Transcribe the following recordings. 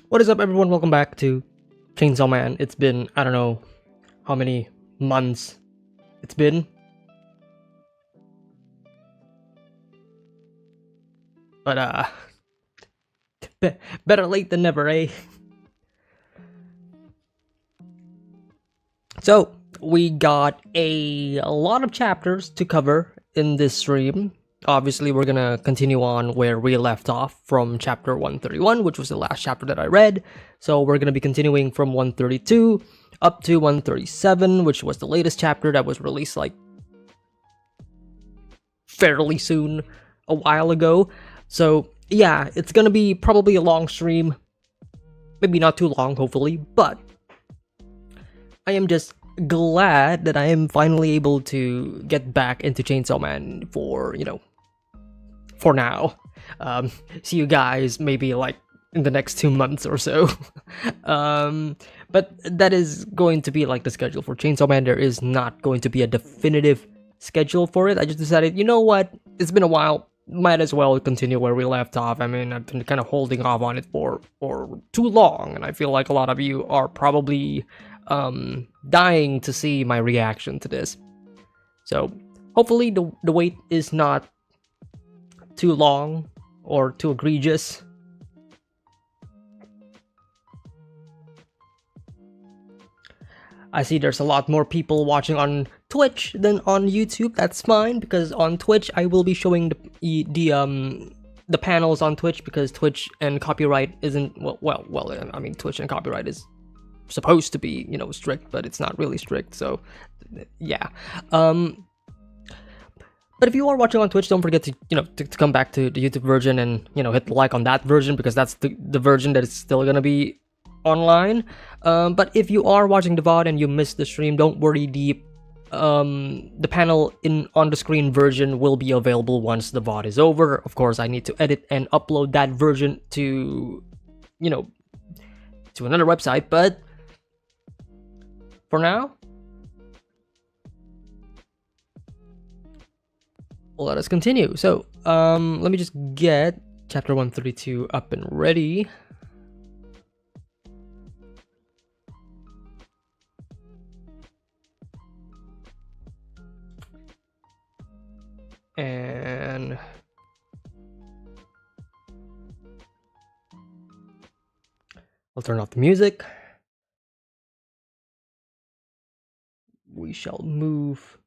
What is up, everyone? Welcome back to Chainsaw Man. It's been, I don't know how many months it's been. But, better late than never, eh? So, we got a lot of chapters to cover in this stream. Obviously, we're gonna continue on where we left off from chapter 131, which was the last chapter that I read. So we're gonna be continuing from 132 up to 137, which was the latest chapter that was released like fairly soon, a while ago. So yeah, it's gonna be probably a long stream. Maybe not too long, hopefully, but I am just glad that I am finally able to get back into Chainsaw Man for, for now. See you guys maybe like in the next 2 months or so. But that is going to be like the schedule for Chainsaw Man. There is not going to be a definitive schedule for it. I just decided, you know what? It's been a while. Might as well continue where we left off. I mean, I've been kind of holding off on it for too long, and I feel like a lot of you are probably dying to see my reaction to this. So hopefully the wait is not too long or too egregious. I see there's a lot more people watching on Twitch than on YouTube. That's fine, because on Twitch I will be showing the panels on Twitch, because Twitch and copyright isn't well. I mean, Twitch and copyright is supposed to be, strict, but it's not really strict. So yeah. But if you are watching on Twitch, don't forget to to come back to the YouTube version and hit the like on that version, because that's the version that is still gonna be online. But if you are watching the VOD and you missed the stream, don't worry. The panel on the screen version will be available once the VOD is over. Of course, I need to edit and upload that version to to another website, but for now, let us continue. So let me just get chapter 132 up and ready. And I'll turn off the music. We shall move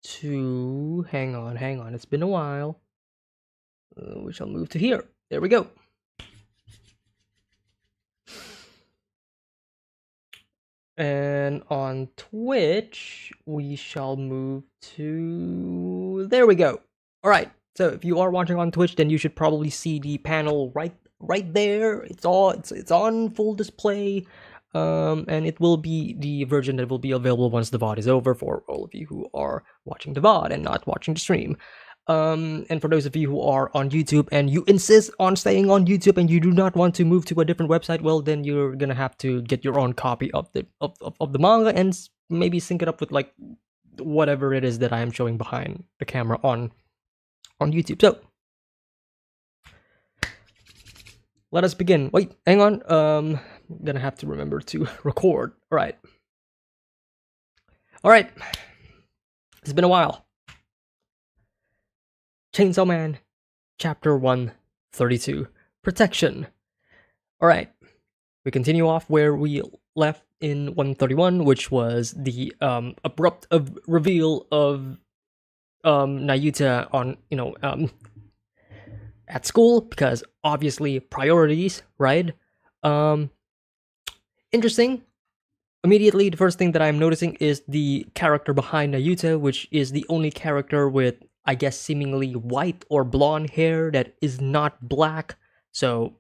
to... hang on, it's been a while. We shall move to here. There we go. And on Twitch, we shall move to... there we go. Alright, so if you are watching on Twitch, then you should probably see the panel right there. It's on full display. And it will be the version that will be available once the VOD is over, for all of you who are watching the VOD and not watching the stream. And for those of you who are on YouTube and you insist on staying on YouTube and you do not want to move to a different website, well, then you're gonna have to get your own copy of the manga and maybe sync it up with like whatever it is that I am showing behind the camera on YouTube. So let us begin. Wait, hang on. I'm gonna have to remember to record. All right. It's been a while. Chainsaw Man, chapter 132, Protection. Alright, we continue off where we left in 131, which was the abrupt reveal of Nayuta on, at school, because obviously priorities, right? Interesting. Immediately, the first thing that I'm noticing is the character behind Nayuta, which is the only character with, I guess, seemingly white or blonde hair that is not black. So,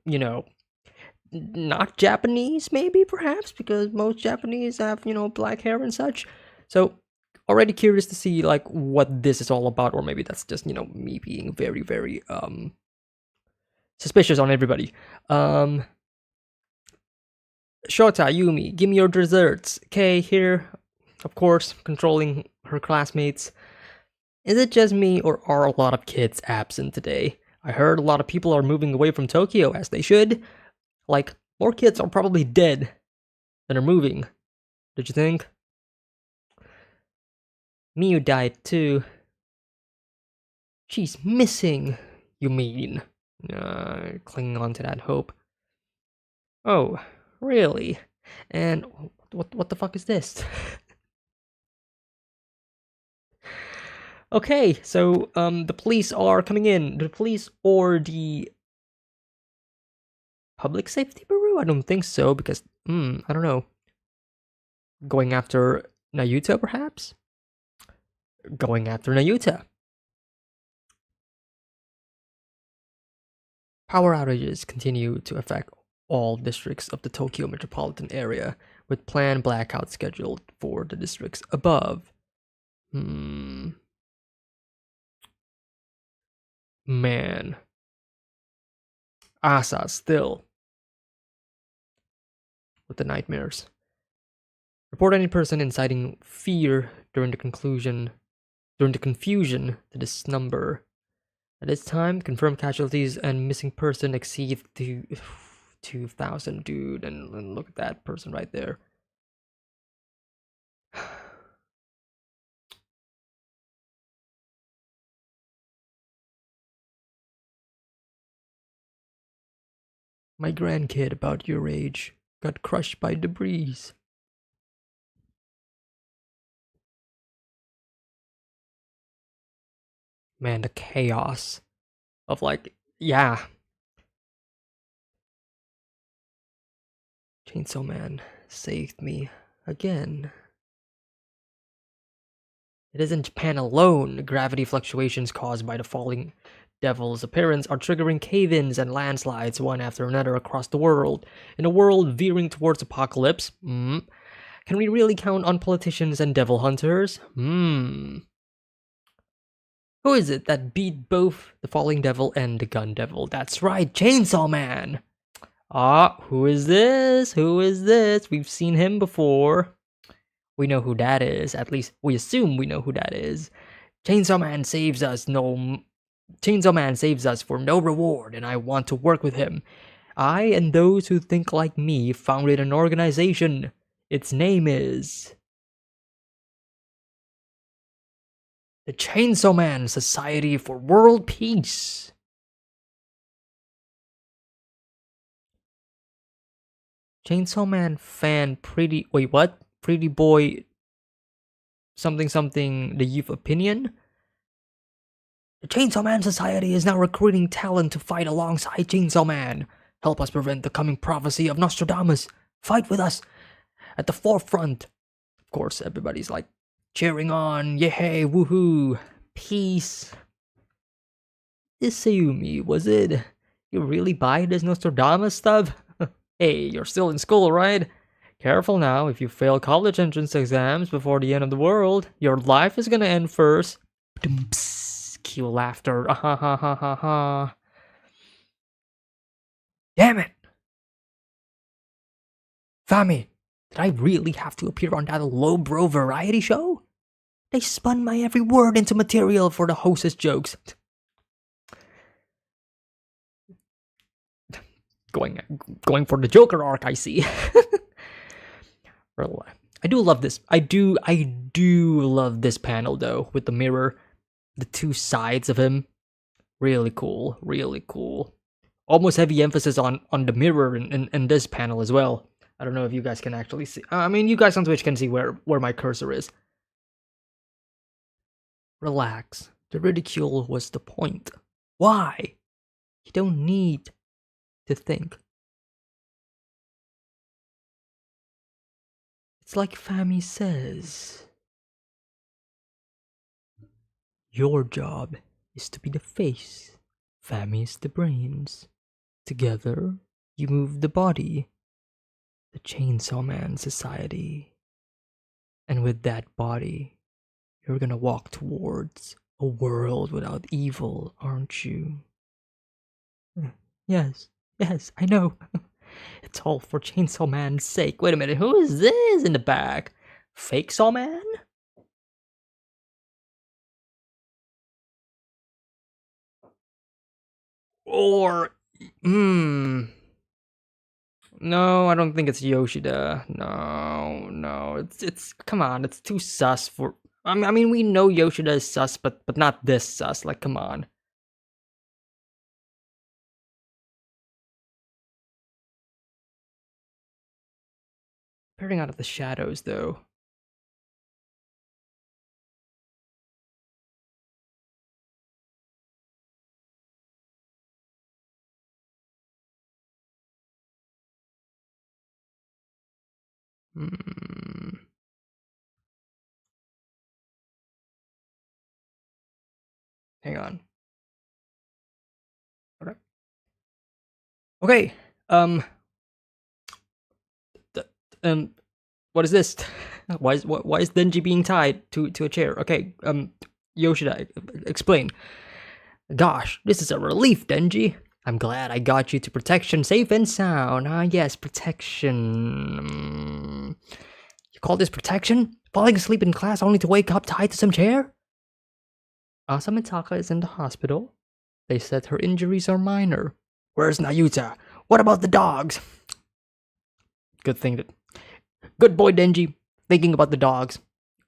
not Japanese, maybe, perhaps, because most Japanese have, black hair and such. So, already curious to see, like, what this is all about, or maybe that's just, me being very, very, suspicious on everybody. Shota, Yumi, give me your desserts. Kay here, of course, controlling her classmates. Is it just me, or are a lot of kids absent today? I heard a lot of people are moving away from Tokyo, as they should. Like, more kids are probably dead than are moving. Did you think? Miu died too. She's missing, you mean? Clinging on to that hope. Oh, really? And what the fuck is this? Okay, so the police are coming in. The police or the Public Safety Bureau? I don't think so because I don't know. Going after Nayuta, perhaps? Going after Nayuta. Power outages continue to affect all districts of the Tokyo metropolitan area, with planned blackouts scheduled for the districts above. Man. Asa still with the nightmares. Report any person inciting fear during the confusion to this number. At this time, confirmed casualties and missing person exceed 2,000, dude. And look at that person right there. My grandkid about your age got crushed by debris. Man, the chaos of like, yeah. Chainsaw Man saved me again. It isn't Japan alone. Gravity fluctuations caused by the falling devil's appearance are triggering cave-ins and landslides one after another across the world. In a world veering towards apocalypse, can we really count on politicians and devil hunters? Who is it that beat both the falling devil and the gun devil? That's right, Chainsaw Man! Who is this? Who is this? We've seen him before. We know who that is. At least we assume we know who that is. Chainsaw Man saves us for no reward, and I want to work with him. I and those who think like me founded an organization. Its name is the Chainsaw Man Society for World Peace. Chainsaw Man fan Pretty Boy something the youth opinion? The Chainsaw Man Society is now recruiting talent to fight alongside Chainsaw Man. Help us prevent the coming prophecy of Nostradamus. Fight with us at the forefront. Of course, everybody's like cheering on. Yay, woohoo, peace. Isayumi, was it? You really buy this Nostradamus stuff? Hey, you're still in school, right? Careful now, if you fail college entrance exams before the end of the world, your life is gonna end first. Cue laughter. Ha ha ha ha ha. Damn it! Fami, did I really have to appear on that lowbrow variety show? They spun my every word into material for the hostess jokes. Going for the Joker arc, I see. I do love this. I do love this panel though, with the mirror, the two sides of him. Really cool, really cool. Almost heavy emphasis on the mirror in this panel as well. I don't know if you guys can actually see. I mean, you guys on Twitch can see where my cursor is. Relax. The ridicule was the point. Why? You don't need to think. It's like Fami says. Your job is to be the face. Fami's the brains. Together, you move the body. The Chainsaw Man Society. And with that body, you're gonna walk towards a world without evil, aren't you? Yes, I know. It's all for Chainsaw Man's sake. Wait a minute, who is this in the back? Fake Saw Man? Or, no, I don't think it's Yoshida. No, it's come on, it's too sus for. I mean, we know Yoshida is sus, but not this sus. Like, come on. Appearing out of the shadows, though. Hang on. Okay. Okay. What is this? Why is Denji being tied to a chair? Okay. Yoshida, explain. Gosh, this is a relief, Denji. I'm glad I got you to protection safe and sound. Ah, yes, protection. You call this protection? Falling asleep in class only to wake up tied to some chair? Asamitaka is in the hospital. They said her injuries are minor. Where's Nayuta? What about the dogs? Good boy, Denji. Thinking about the dogs.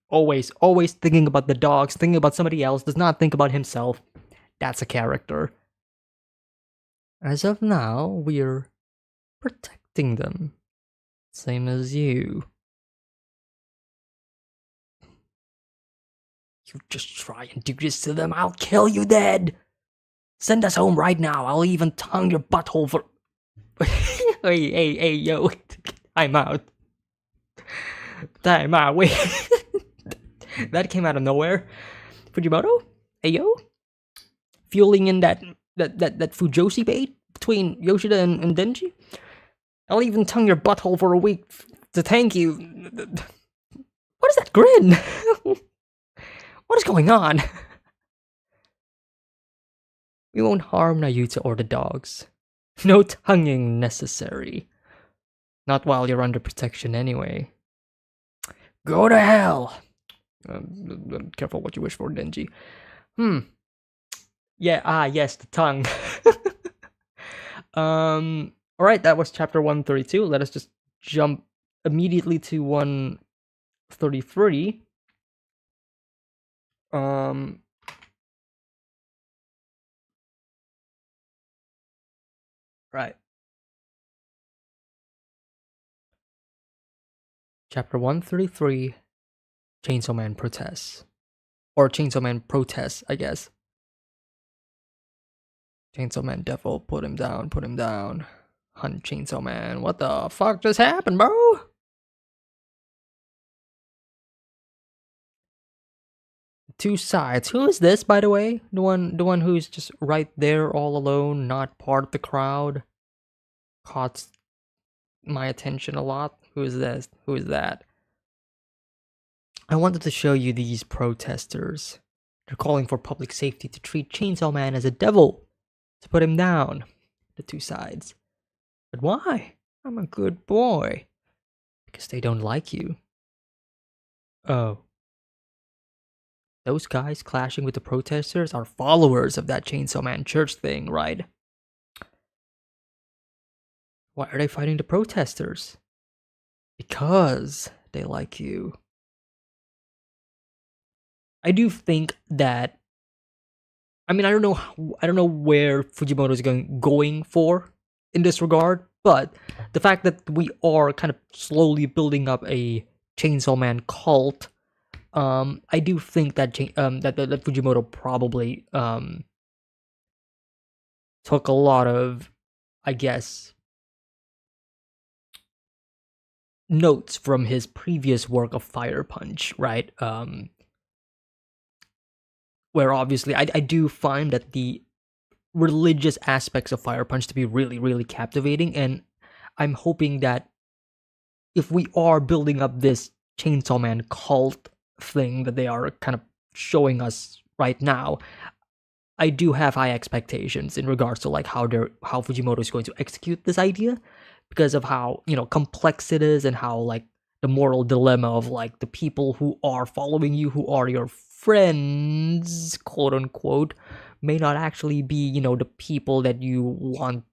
Always thinking about the dogs. Thinking about somebody else. Does not think about himself. That's a character. As of now, we're protecting them. Same as you. You just try and do this to them, I'll kill you dead! Send us home right now, I'll even tongue your butthole for... hey, yo. I'm out. Time out, wait. That came out of nowhere. Fujimoto? Hey, yo? Fueling in that Fujoshi bait between Yoshida and Denji? I'll even tongue your butthole for a week to thank you. What is that grin? What is going on? We won't harm Nayuta or the dogs. No tonguing necessary. Not while you're under protection anyway. Go to hell! Careful what you wish for, Denji. Yeah, yes, the tongue. Alright, that was chapter 132. Let us just jump immediately to 133. Right. Chapter 133, Chainsaw Man protests. Or Chainsaw Man protests, I guess. Chainsaw Man devil, put him down. Hunt Chainsaw Man. What the fuck just happened, bro? Two sides. Who is this, by the way? The one who's just right there all alone, not part of the crowd. Caught my attention a lot. Who is this? Who is that? I wanted to show you these protesters. They're calling for public safety to treat Chainsaw Man as a devil. To put him down. The two sides. But why? I'm a good boy. Because they don't like you. Oh. Those guys clashing with the protesters are followers of that Chainsaw Man church thing, right? Why are they fighting the protesters? Because they like you. I do think that... I mean, I don't know where Fujimoto is going for in this regard, but the fact that we are kind of slowly building up a Chainsaw Man cult, I do think that that Fujimoto probably took a lot of, I guess, notes from his previous work of Fire Punch, right? Where obviously I do find that the religious aspects of Fire Punch to be really, really captivating, and I'm hoping that if we are building up this Chainsaw Man cult thing that they are kind of showing us right now, I do have high expectations in regards to like how Fujimoto is going to execute this idea, because of how, you know, complex it is, and how like the moral dilemma of like the people who are following you, who are your friends, quote unquote, may not actually be, the people that you want,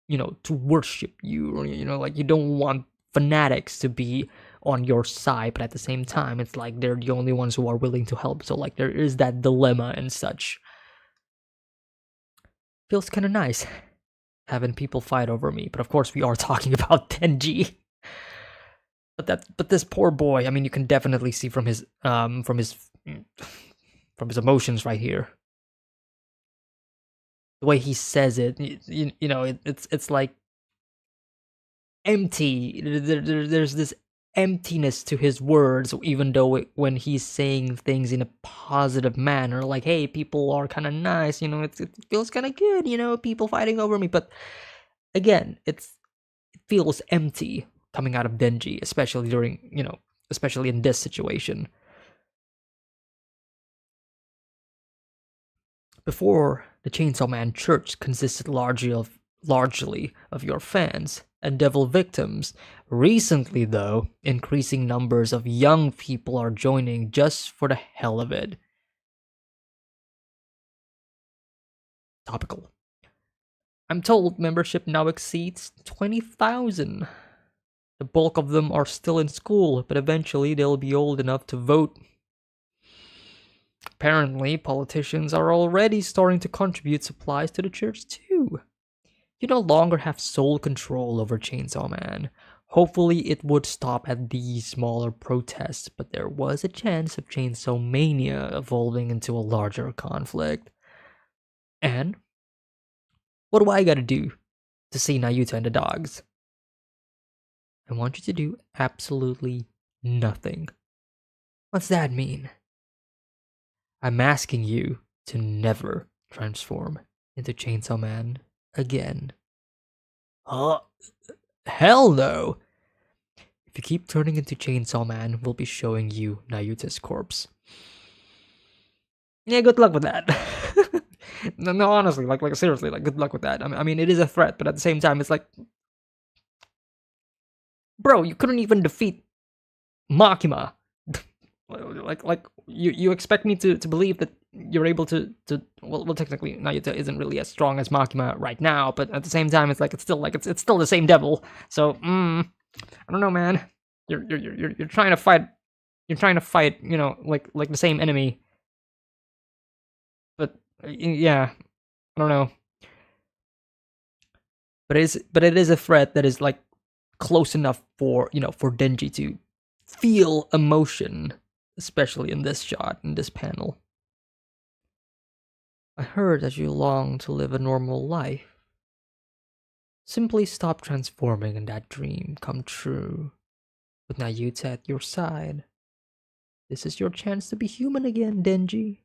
to worship you, or, like you don't want fanatics to be on your side, but at the same time, it's like they're the only ones who are willing to help. So, like, there is that dilemma and such. Feels kind of nice having people fight over me, but of course, we are talking about Denji. But this poor boy. I mean, you can definitely see from his emotions right here. The way he says it, it's like empty. There's this emptiness to his words, even though when he's saying things in a positive manner, like, hey, people are kind of nice, it feels kind of good, people fighting over me. But again, it feels empty coming out of Denji, especially in this situation. Before, the Chainsaw Man Church consisted largely of your fans and devil victims. Recently, though, increasing numbers of young people are joining just for the hell of it. Topical. I'm told membership now exceeds 20,000. The bulk of them are still in school, but eventually they'll be old enough to vote. Apparently, politicians are already starting to contribute supplies to the church too. You no longer have sole control over Chainsaw Man. Hopefully, it would stop at these smaller protests, but there was a chance of Chainsaw Mania evolving into a larger conflict. And what do I gotta do to see Nayuta and the dogs? I want you to do absolutely nothing. What's that mean? I'm asking you to never transform into Chainsaw Man again. Hell no! If you keep turning into Chainsaw Man, we'll be showing you Nayuta's corpse. Yeah, good luck with that. no, honestly, like seriously, like good luck with that. I mean, it is a threat, but at the same time, it's like, bro, you couldn't even defeat Makima. like you expect me to believe that you're able to well technically Nayuta isn't really as strong as Makima right now, but at the same time it's like it's still the same devil. So I don't know, man. You're trying to fight, like the same enemy. But yeah, I don't know. But it is a threat that is like close enough for for Denji to feel emotion, especially in this shot, in this panel. I heard that you long to live a normal life. Simply stop transforming and that dream come true. With Nayuta at your side. This is your chance to be human again, Denji.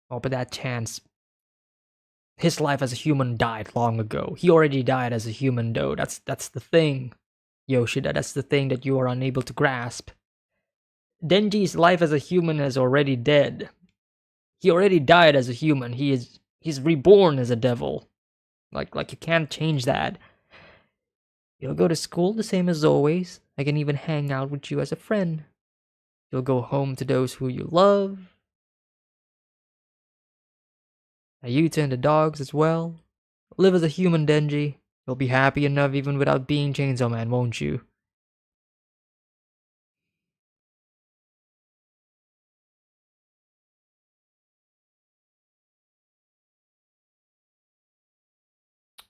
Oh, but that chance. His life as a human died long ago. He already died as a human, though. That's the thing, Yoshida. That's the thing that you are unable to grasp. Denji's life as a human is already dead. He already died as a human. He's reborn as a devil. Like you can't change that. You'll go to school the same as always. I can even hang out with you as a friend. You'll go home to those who you love. Nayuta and the dogs as well. Live as a human, Denji. You'll be happy enough even without being Chainsaw Man, won't you?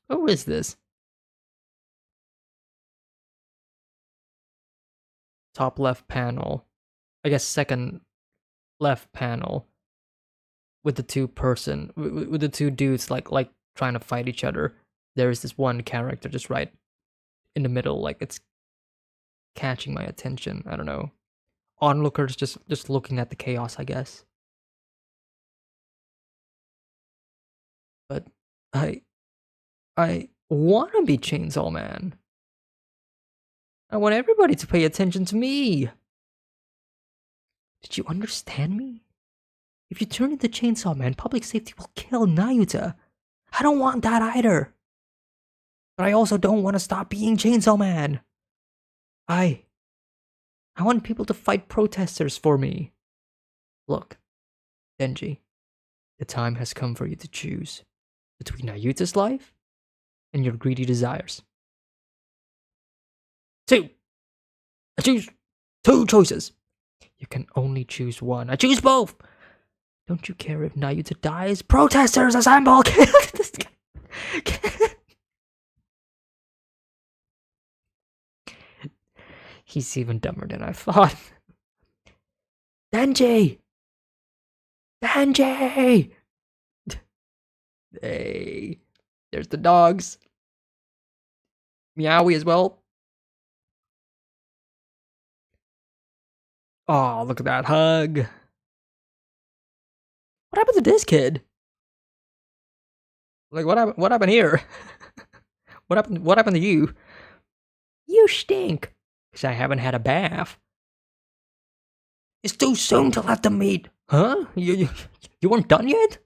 Who is this? Top left panel. I guess second left panel. With the with the two dudes like trying to fight each other. There is this one character just right in the middle, like it's catching my attention. I don't know. Onlookers just looking at the chaos, I guess. But I want to be Chainsaw Man. I want everybody to pay attention to me. Did you understand me? If you turn into Chainsaw Man, public safety will kill Nayuta. I don't want that either. But I also don't want to stop being Chainsaw Man. I want people to fight protesters for me. Look, Denji, the time has come for you to choose between Nayuta's life and your greedy desires. Two! I choose two choices. You can only choose one. I choose both! Don't you care if Nayuta dies? Protesters assemble! This guy. He's even dumber than I thought. Denji! Denji! Hey, there's the dogs. Meowie as well. Oh, look at that hug. What happened to this kid? Like, what happened here? What happened to you? You stink. Because I haven't had a bath. It's too soon to let them meet. Huh? You weren't done yet?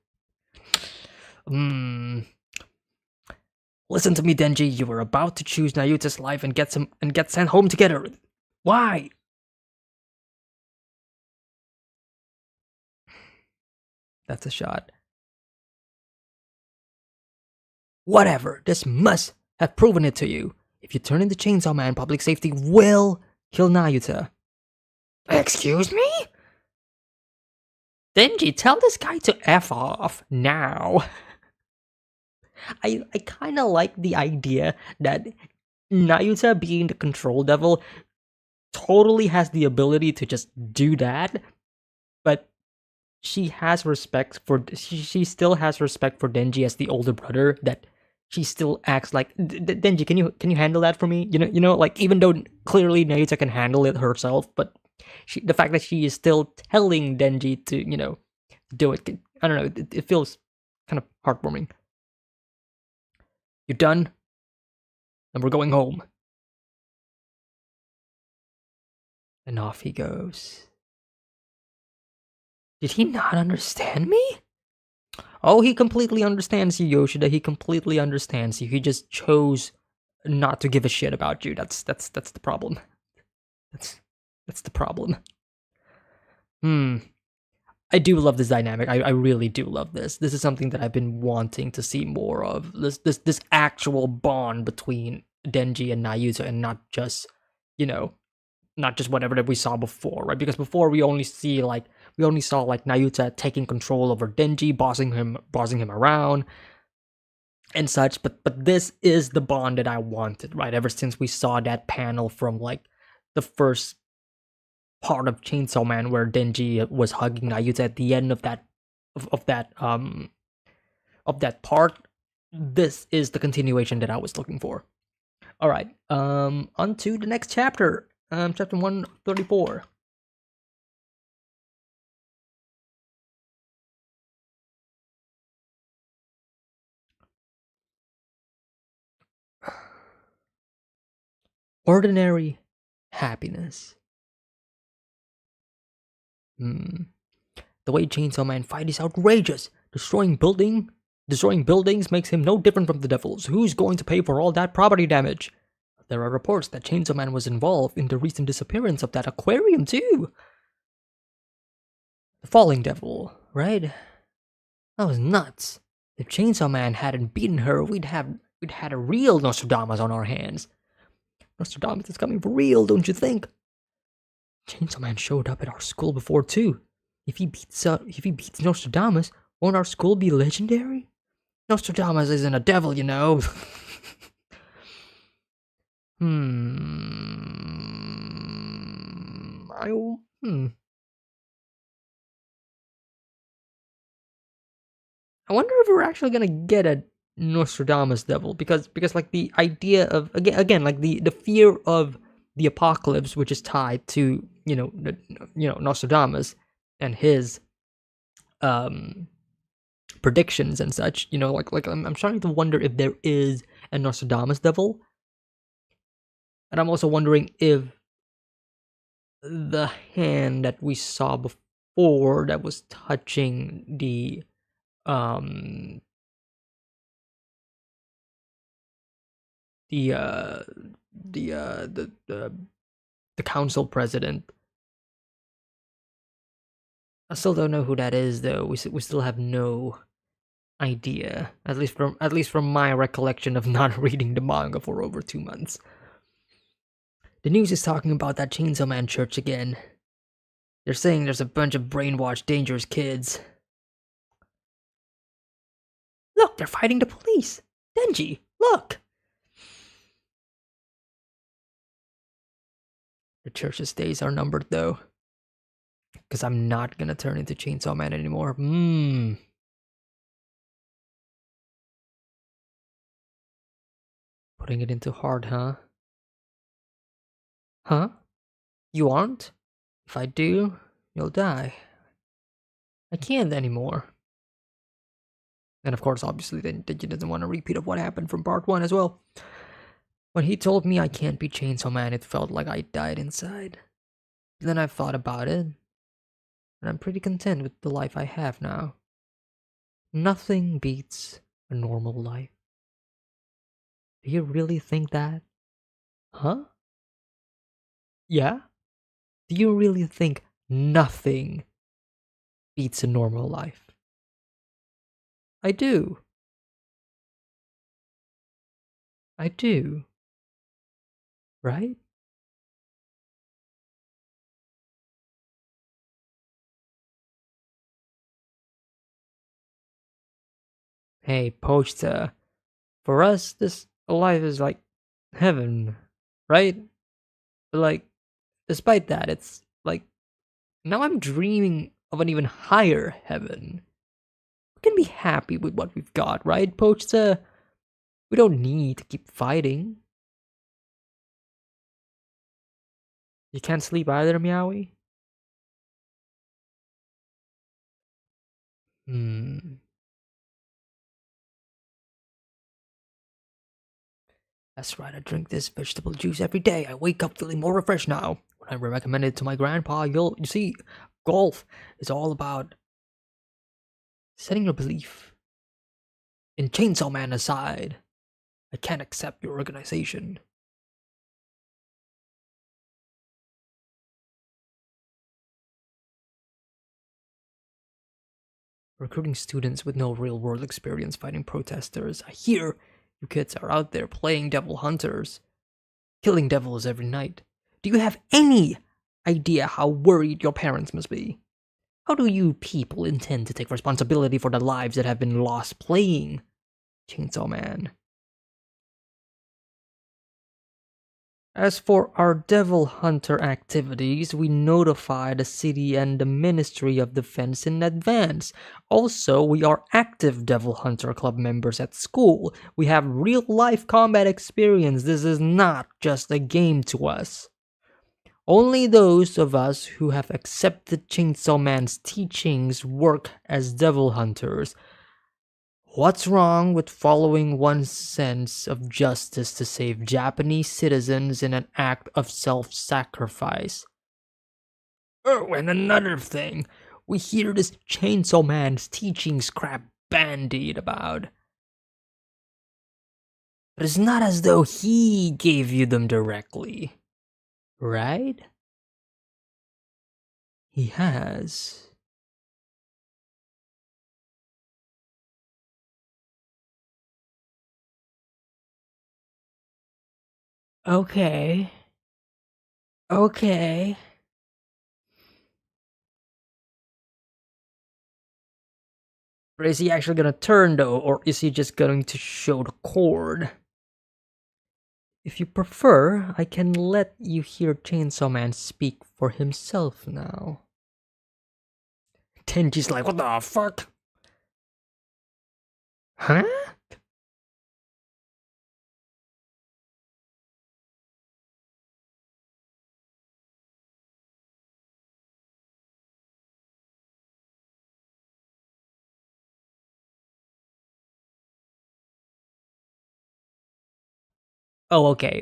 Listen to me, Denji. You were about to choose Nayuta's life and get sent home together. Why? That's a shot. Whatever. This must have proven it to you. If you turn into Chainsaw Man, public safety will kill Nayuta. Excuse me? Denji, tell this guy to F off now. I kind of like the idea that Nayuta, being the control devil, totally has the ability to just do that, but she has respect for she still has respect for Denji as the older brother. That she still acts like Denji. Can you handle that for me? You know, like even though clearly Nayuta can handle it herself, but the fact that she is still telling Denji to do it. I don't know. It feels kind of heartwarming. You're done, and we're going home. And off he goes. Did he not understand me? Oh, he completely understands you, Yoshida. He completely understands you. He just chose not to give a shit about you. That's the problem. That's the problem. I do love this dynamic. I really do love this. This is something that I've been wanting to see more of. This actual bond between Denji and Nayuta, and not just whatever that we saw before, right? Because before we only saw Nayuta taking control over Denji, bossing him around and such. But this is the bond that I wanted, right? Ever since we saw that panel from like the first part of Chainsaw Man where Denji was hugging Nayuta at the end of that part. This is the continuation that I was looking for. All right, on to the next chapter. Chapter 134. Ordinary happiness. The way Chainsaw Man fight is outrageous. Destroying buildings makes him no different from the devils. Who's going to pay for all that property damage? There are reports that Chainsaw Man was involved in the recent disappearance of that aquarium too. The falling devil, right? That was nuts. If Chainsaw Man hadn't beaten her, we'd had a real Nostradamus on our hands. Nostradamus is coming for real, don't you think? Chainsaw Man showed up at our school before too. If he beats Nostradamus, won't our school be legendary? Nostradamus isn't a devil, you know. I wonder if we're actually gonna get a Nostradamus devil, because like the idea of again like the fear of the apocalypse, which is tied to Nostradamus and his predictions and such. Like I'm starting to wonder if there is a Nostradamus devil, and I'm also wondering if the hand that we saw before that was touching the the council president, I still don't know who that is, though. We still have no idea. At least from my recollection of not reading the manga for over 2 months. The news is talking about that Chainsaw Man church again. They're saying there's a bunch of brainwashed, dangerous kids. Look, they're fighting the police. Denji, look. The church's days are numbered, though. Because I'm not gonna turn into Chainsaw Man anymore. Putting it into hard, huh? Huh? You aren't? If I do, you'll die. I can't anymore. And of course, obviously, then Denji doesn't want a repeat of what happened from part 1 as well. When he told me I can't be Chainsaw Man, it felt like I died inside. Then I've thought about it, and I'm pretty content with the life I have now. Nothing beats a normal life. Do you really think that? Huh? Yeah? Do you really think nothing beats a normal life? I do. I do. Right? Hey, Pochta. For us, this life is like heaven, right? But like, despite that, it's like, now I'm dreaming of an even higher heaven. We can be happy with what we've got, right, Pochta? We don't need to keep fighting. You can't sleep either, Meowie? That's right, I drink this vegetable juice every day. I wake up feeling more refreshed now. When I recommend it to my grandpa, you see, golf is all about setting your belief in Chainsaw Man aside. I can't accept your organization. Recruiting students with no real-world experience fighting protesters. I hear you kids are out there playing devil hunters, killing devils every night. Do you have any idea how worried your parents must be? How do you people intend to take responsibility for the lives that have been lost playing Chainsaw Man? As for our Devil Hunter activities, we notify the city and the Ministry of Defense in advance. Also, we are active Devil Hunter Club members at school. We have real-life combat experience. This is not just a game to us. Only those of us who have accepted Chainsaw Man's teachings work as Devil Hunters. What's wrong with following one's sense of justice to save Japanese citizens in an act of self-sacrifice? Oh, and another thing, we hear this Chainsaw Man's teachings crap bandied about. But it's not as though he gave you them directly, right? He has. Okay. Okay. But is he actually gonna turn though, or is he just going to show the cord? If you prefer, I can let you hear Chainsaw Man speak for himself now. Tenji's like, what the fuck? Huh? Oh, okay.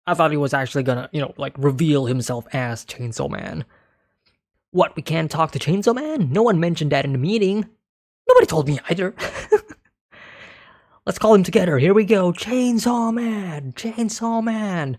I thought he was actually gonna, like reveal himself as Chainsaw Man. What, we can't talk to Chainsaw Man? No one mentioned that in the meeting. Nobody told me either. Let's call him together. Here we go. Chainsaw Man! Chainsaw Man!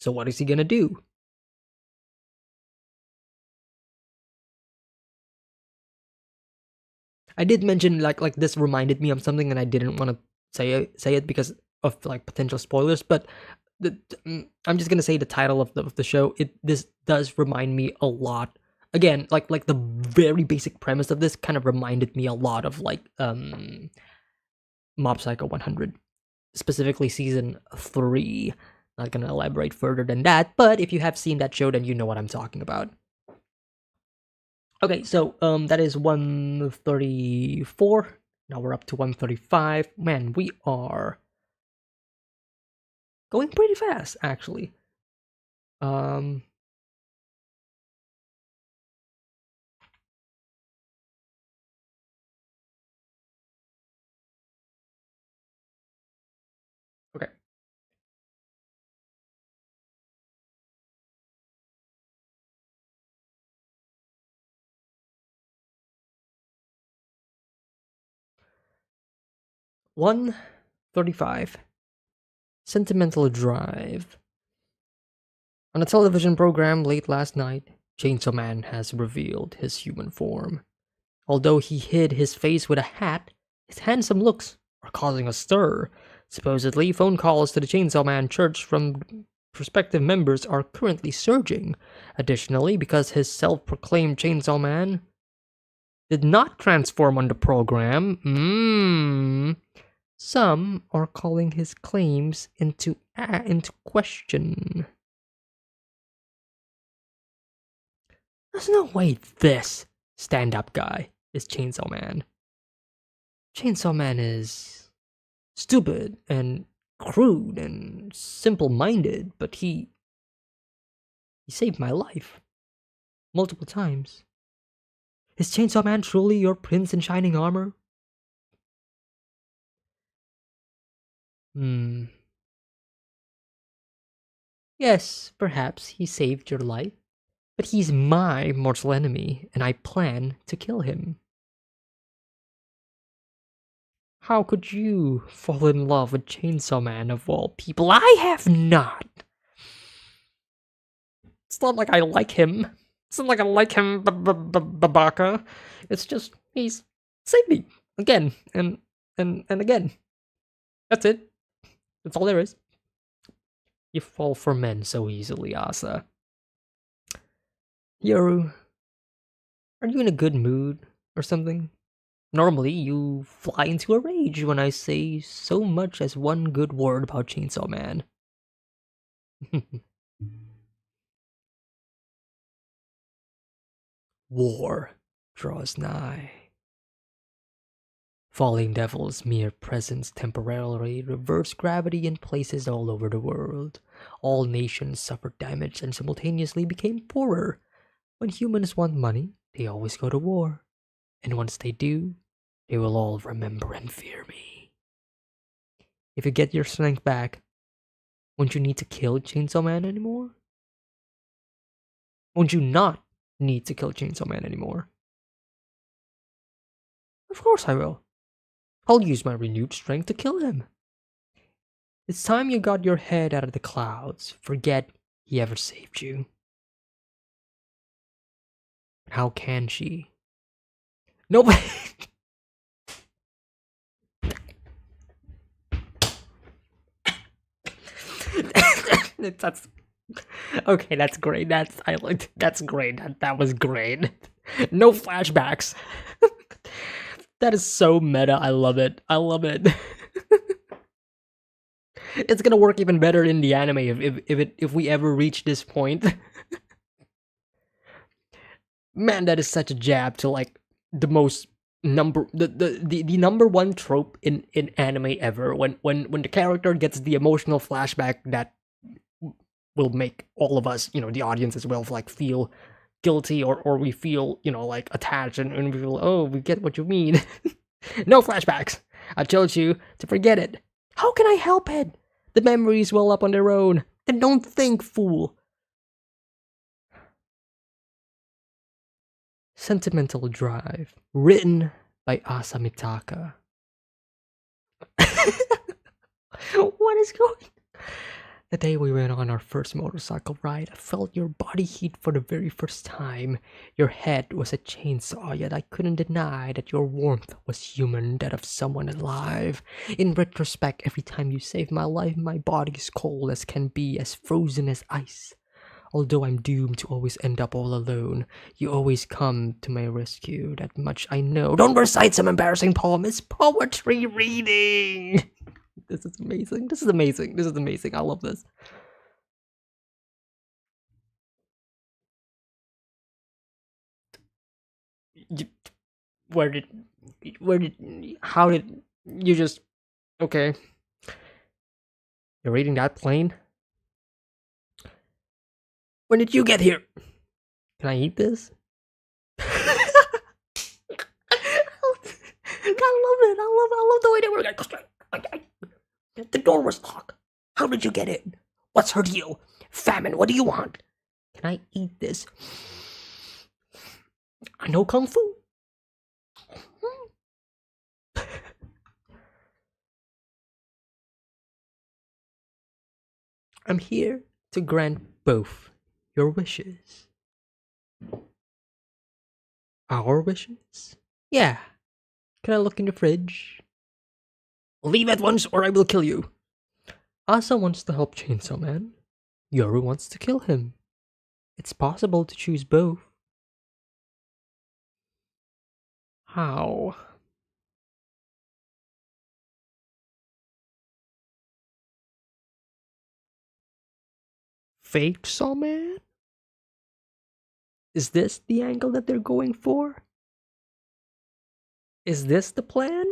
So what is he gonna do? I did mention like this reminded me of something, and I didn't want to say it because of like potential spoilers. But I'm just gonna say the title of the show. This does remind me a lot. Again, like the very basic premise of this kind of reminded me a lot of like Mob Psycho 100, specifically season 3. Not gonna elaborate further than that, but if you have seen that show, then you know what I'm talking about. Okay, so that is 134. Now we're up to 135. Man, we are going pretty fast, actually. Um, okay. One 35. Sentimental Drive. On a television program late last night, Chainsaw Man has revealed his human form. Although he hid his face with a hat, his handsome looks are causing a stir. Supposedly, phone calls to the Chainsaw Man church from prospective members are currently surging. Additionally, because his self-proclaimed Chainsaw Man did not transform on the program, some are calling his claims into question. There's no way this stand-up guy is Chainsaw Man. Chainsaw Man is stupid and crude and simple-minded, but he saved my life multiple times. Is Chainsaw Man truly your prince in shining armor? Yes, perhaps he saved your life, but he's my mortal enemy, and I plan to kill him. How could you fall in love with Chainsaw Man of all people? I have not! It's not like I like him. It's not like I like him, Babaka. It's just, he's saved me. Again, and again. That's it. That's all there is. You fall for men so easily, Asa. Yoru, are you in a good mood or something? Normally, you fly into a rage when I say so much as one good word about Chainsaw Man. War draws nigh. Falling Devil's mere presence temporarily reversed gravity in places all over the world. All nations suffered damage and simultaneously became poorer. When humans want money, they always go to war. And once they do, they will all remember and fear me. If you get your strength back, won't you need to kill Chainsaw Man anymore? Won't you not need to kill Chainsaw Man anymore? Of course I will. I'll use my renewed strength to kill him. It's time you got your head out of the clouds. Forget he ever saved you. How can she? Nobody. That's okay. That's great. That's great. That was great. No flashbacks. That is so meta. I love it. I love it. It's gonna work even better in the anime if we ever reach this point. Man, that is such a jab to like the most the number one trope in anime ever. When the character gets the emotional flashback that will make all of us, the audience as well, like feel guilty or we feel, like attached and we feel, oh, we get what you mean. No flashbacks. I told you to forget it. How can I help it? The memories well up on their own. Then don't think, fool. Sentimental Drive, written by Asamitaka. What is going? The day we went on our first motorcycle ride, I felt your body heat for the very first time. Your head was a chainsaw, yet I couldn't deny that your warmth was human, that of someone alive. In retrospect, every time you saved my life, my body is cold as can be, as frozen as ice. Although I'm doomed to always end up all alone, you always come to my rescue. That much I know. Don't recite some embarrassing poem. It's poetry reading. This is amazing. This is amazing. This is amazing. I love this. You, where did, how did you just? Okay, you're reading that plane. When did you get here? Can I eat this? I love it. I love the way they were like. The door was locked. How did you get in? What's her deal? Famine, what do you want? Can I eat this? I know Kung Fu. I'm here to grant both your wishes. Our wishes? Yeah. Can I look in the fridge? Leave at once or I will kill you. Asa wants to help Chainsaw Man. Yoru wants to kill him. It's possible to choose both. How? Fake Saw Man? Is this the angle that they're going for? Is this the plan?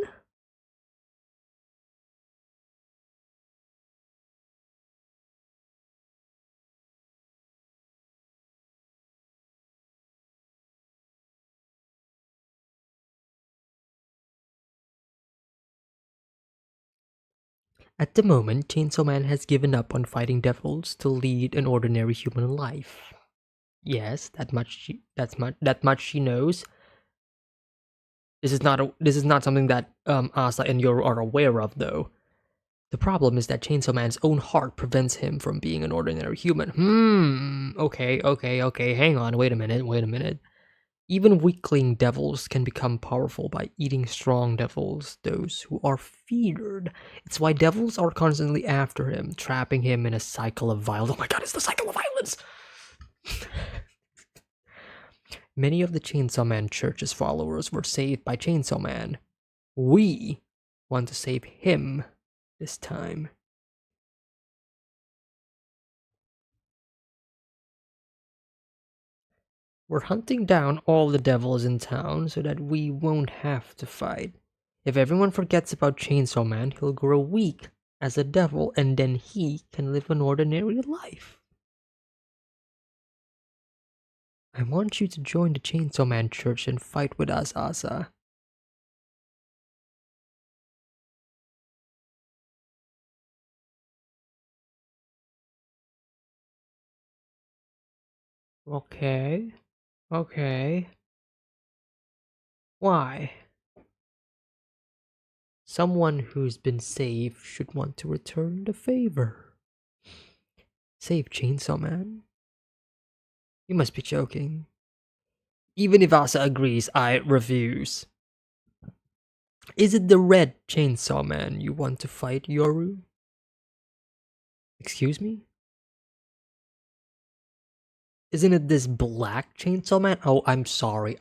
At the moment, Chainsaw Man has given up on fighting devils to lead an ordinary human life. Yes, that much she knows. This is not something that Asa and Yoru are aware of, though. The problem is that Chainsaw Man's own heart prevents him from being an ordinary human. Okay. Hang on, wait a minute. Even weakling devils can become powerful by eating strong devils, those who are feared. It's why devils are constantly after him, trapping him in a cycle of violence. Oh my god, it's the cycle of violence! Many of the Chainsaw Man Church's followers were saved by Chainsaw Man. We want to save him this time. We're hunting down all the devils in town so that we won't have to fight. If everyone forgets about Chainsaw Man, he'll grow weak as a devil and then he can live an ordinary life. I want you to join the Chainsaw Man Church and fight with us, Asa. Okay. Why? Someone who's been saved should want to return the favor. Save Chainsaw Man? You must be joking. Even if Asa agrees, I refuse. Is it the red Chainsaw Man you want to fight, Yoru? Excuse me? Isn't it this black Chainsaw Man? Oh, I'm sorry.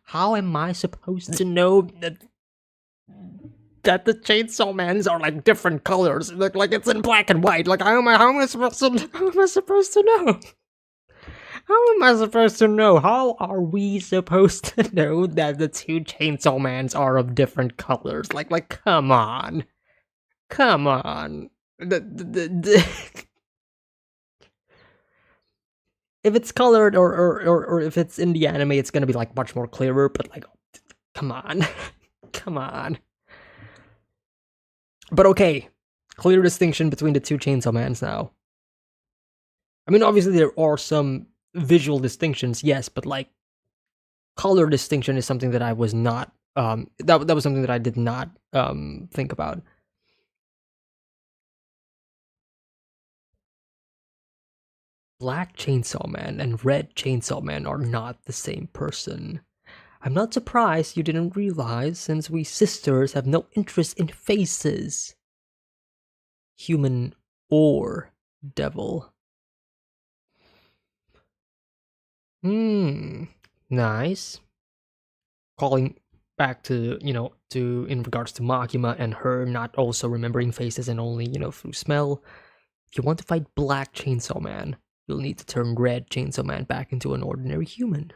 How am I supposed to know that the Chainsaw Mans are like different colors? Like it's in black and white. Like how am I supposed to know? How am I supposed to know? How are we supposed to know that the two Chainsaw Mans are of different colors? Like come on. If it's colored or if it's in the anime, it's gonna be like much more clearer. But like, come on, come on. But okay, clear distinction between the two Chainsaw Mans now. I mean, obviously there are some visual distinctions, yes, but like color distinction is something that I was not that was something that I did not think about. Black Chainsaw Man and Red Chainsaw Man are not the same person. I'm not surprised you didn't realize, since we sisters have no interest in faces. Human or devil. Nice. Calling back to, to in regards to Makima and her not also remembering faces and only, through smell. If you want to fight Black Chainsaw Man, you'll need to turn Red Chainsaw Man back into an ordinary human.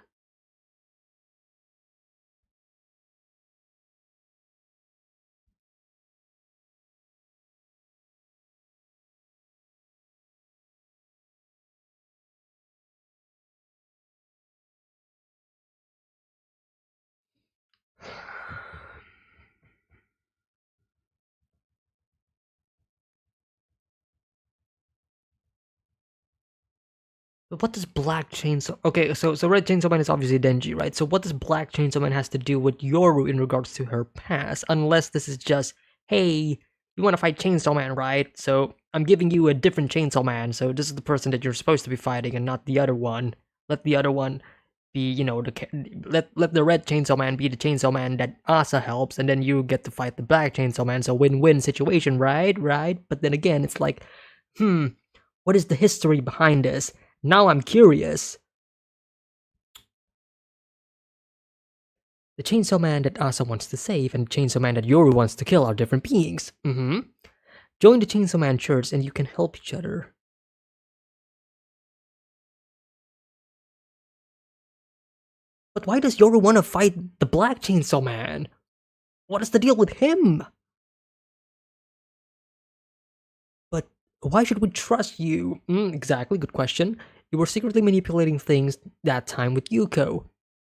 But what does Black Chainsaw... Okay, so Red Chainsaw Man is obviously Denji, right? So what does Black Chainsaw Man has to do with Yoru in regards to her past? Unless this is just, hey, you want to fight Chainsaw Man, right? So I'm giving you a different Chainsaw Man, so this is the person that you're supposed to be fighting and not the other one. Let the other one be, let the Red Chainsaw Man be the Chainsaw Man that Asa helps, and then you get to fight the Black Chainsaw Man, so win-win situation, right? Right? But then again, it's like, what is the history behind this? Now I'm curious. The Chainsaw Man that Asa wants to save and the Chainsaw Man that Yoru wants to kill are different beings. Join the Chainsaw Man Church and you can help each other. But why does Yoru want to fight the Black Chainsaw Man? What is the deal with him? But why should we trust you? Exactly, good question. You were secretly manipulating things that time with Yuko.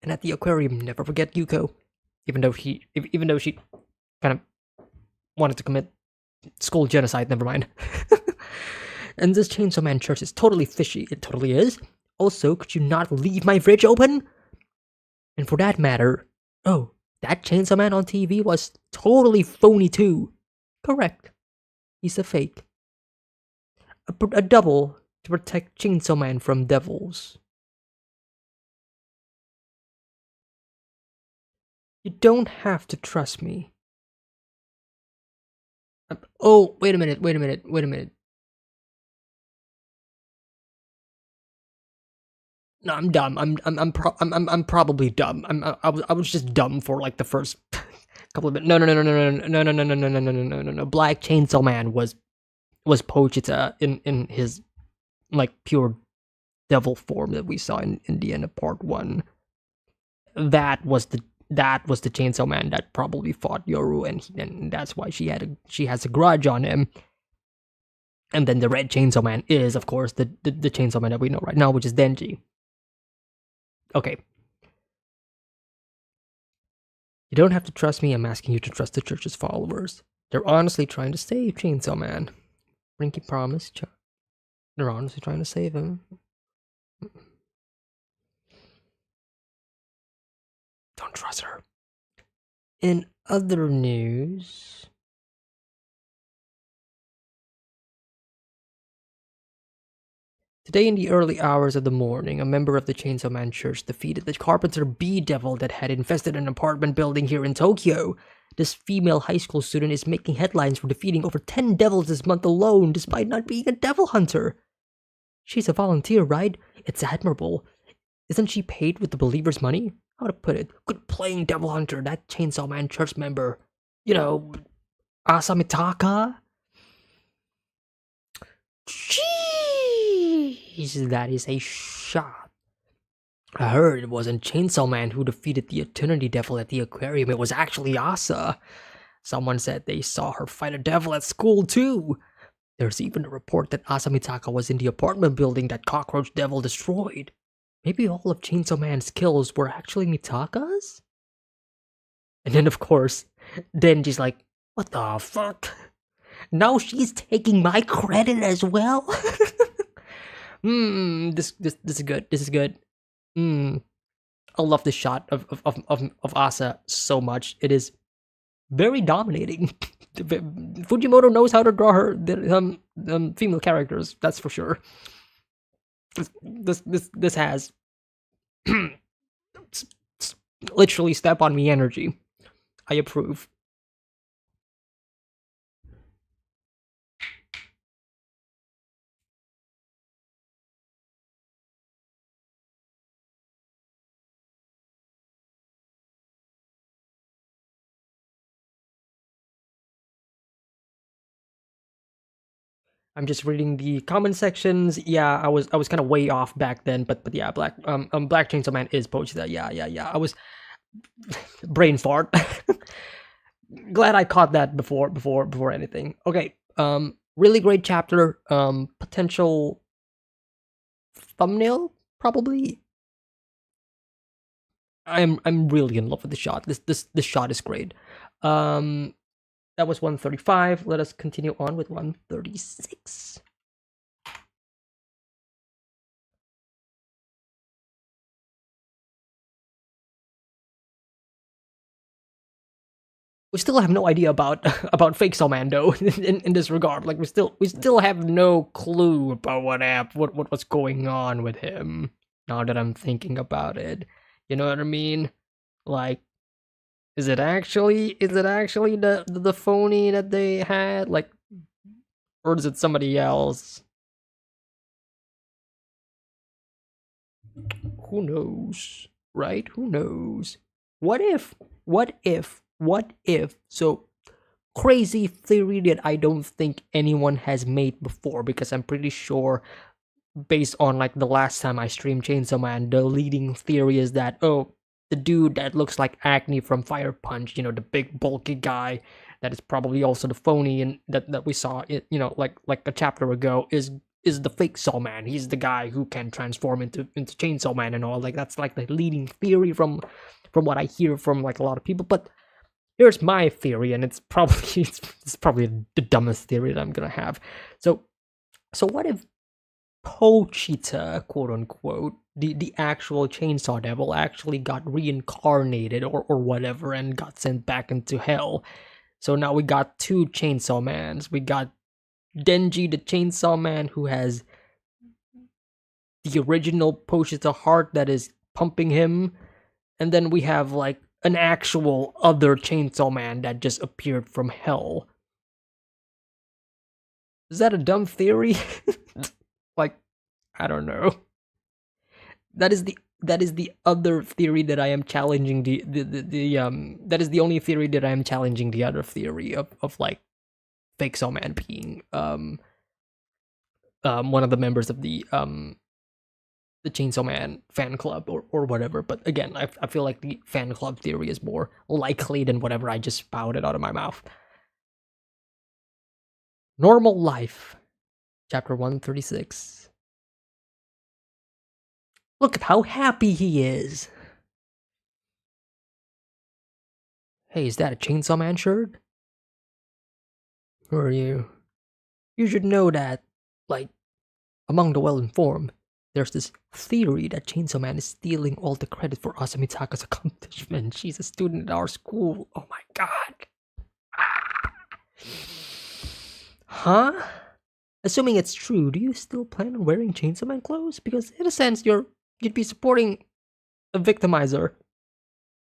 And at the aquarium, never forget Yuko. Even though she kind of wanted to commit school genocide, never mind. And this Chainsaw Man church is totally fishy. It totally is. Also, could you not leave my fridge open? And for that matter, oh, that Chainsaw Man on TV was totally phony too. Correct. He's a fake. A double to protect Chainsaw Man from devils. You don't have to trust me. Oh, wait a minute. No, I'm dumb. I'm probably dumb. I was just dumb for like the first couple of minutes. No. Black Chainsaw Man was Pochita in his like pure devil form that we saw in the end of part 1. That was the Chainsaw Man that probably fought Yoru, and that's why she has a grudge on him. And then the Red Chainsaw Man is, of course, the Chainsaw Man that we know right now, which is Denji. Okay. You don't have to trust me, I'm asking you to trust the church's followers. They're honestly trying to save Chainsaw Man. Rinky promised. They're honestly trying to save him. Don't trust her. In other news... Today in the early hours of the morning, a member of the Chainsaw Man Church defeated the Carpenter Bee Devil that had infested an apartment building here in Tokyo. This female high school student is making headlines for defeating over 10 devils this month alone, despite not being a devil hunter. She's a volunteer, right? It's admirable. Isn't she paid with the believers' money? How to put it? Good playing, devil hunter, that Chainsaw Man Church member. You know, Asamitaka? Jeez, that is a shot. I heard it wasn't Chainsaw Man who defeated the Eternity Devil at the aquarium, it was actually Asa. Someone said they saw her fight a devil at school too. There's even a report that Asamitaka was in the apartment building that Cockroach Devil destroyed. Maybe all of Chainsaw Man's kills were actually Mitaka's? And then of course, Denji's like, what the fuck? Now she's taking my credit as well? This is good. This is good. I love this shot of Asa so much. It is very dominating. Fujimoto knows how to draw her female characters, that's for sure. This has literally step on me energy. I approve. I'm just reading the comment sections. Yeah, I was kind of way off back then, but yeah, Black Chainsaw Man is Pochita. Yeah. I was brain fart. Glad I caught that before anything. Okay. Really great chapter. Potential thumbnail probably. I'm really in love with the shot. This shot is great. Um, that was 135. Let us continue on with 136. We still have no idea about about fake Salmando in this regard. Like we still have no clue about what was going on with him. Now that I'm thinking about it, you know what I mean? Like, is it actually the phony that they had? Like, or is it somebody else? Who knows? Right? Who knows? What if? What if? What if? So crazy theory that I don't think anyone has made before, because I'm pretty sure based on like the last time I streamed Chainsaw Man, the leading theory is that, oh, the dude that looks like Acne from Fire Punch, the big bulky guy that is probably also the phony and that we saw it, like a chapter ago, is the fake Saw Man. He's the guy who can transform into Chainsaw Man and all. Like, that's like the leading theory from what I hear from like a lot of people. But here's my theory, and it's probably it's probably the dumbest theory that I'm gonna have. So what if Pochita, quote unquote, the actual Chainsaw Devil, actually got reincarnated or whatever and got sent back into hell? So now we got two Chainsaw Mans. We got Denji, the Chainsaw Man, who has the original Pochita heart that is pumping him, and then we have like an actual other Chainsaw Man that just appeared from hell. Is that a dumb theory? Like, I don't know. That is the other theory that I am challenging that is the only theory that I am challenging the other theory of like fake Saw Man being one of the members of the Chainsaw Man fan club or whatever. But again, I feel like the fan club theory is more likely than whatever I just spouted out of my mouth. Normal Life, chapter 136. Look at how happy he is. Hey, is that a Chainsaw Man shirt? Who are you? You should know that, like, among the well-informed, there's this theory that Chainsaw Man is stealing all the credit for Asamitaka's accomplishment. She's a student at our school. Oh my god. Ah. Huh? Assuming it's true, do you still plan on wearing Chainsaw Man clothes? Because in a sense, you'd be supporting a victimizer.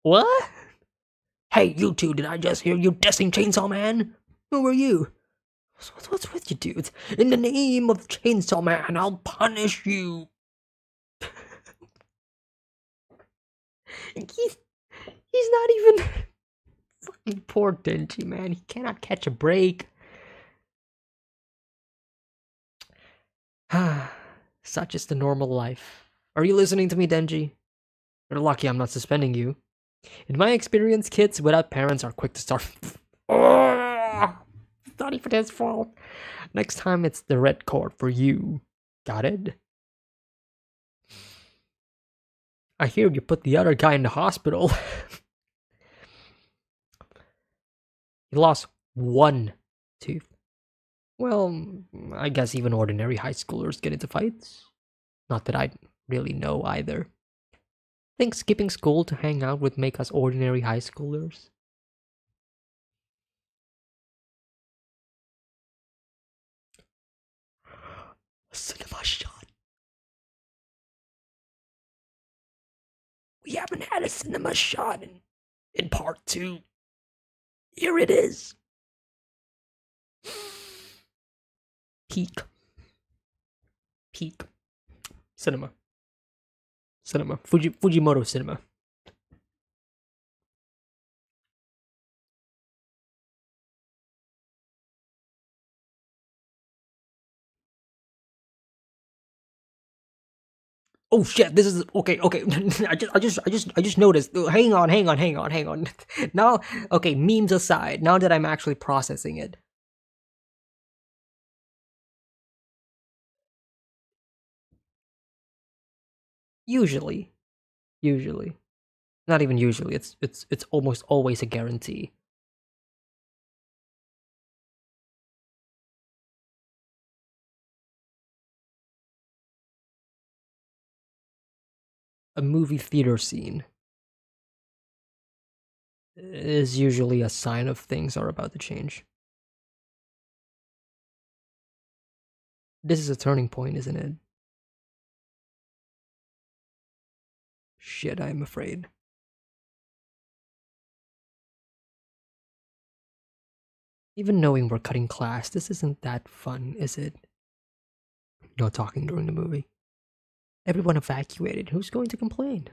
What? Hey, you two, did I just hear you dissing Chainsaw Man? Who are you? What's with you dudes? In the name of Chainsaw Man, I'll punish you. He's not even fucking poor Denji, man. He cannot catch a break. Such is the normal life. Are you listening to me, Denji? You're lucky I'm not suspending you. In my experience, kids without parents are quick to start. Oh, it's not even his fault. Next time, it's the red cord for you. Got it? I hear you put the other guy in the hospital. He lost one tooth. Well, I guess even ordinary high schoolers get into fights. Not that I really know either. Think skipping school to hang out would make us ordinary high schoolers? Cinema shot. We haven't had a cinema shot in part 2. Here it is. Peak. Peak. Cinema. Cinema. Fujimoto cinema. Oh shit! This is okay. Okay, I just noticed. Hang on. Now, okay. Memes aside, now that I'm actually processing it, usually, usually, not even usually. It's almost always a guarantee. A movie theater scene is usually a sign of things are about to change. This is a turning point, isn't it? Shit, I'm afraid. Even knowing we're cutting class, this isn't that fun, is it? No talking during the movie. Everyone evacuated. Who's going to complain?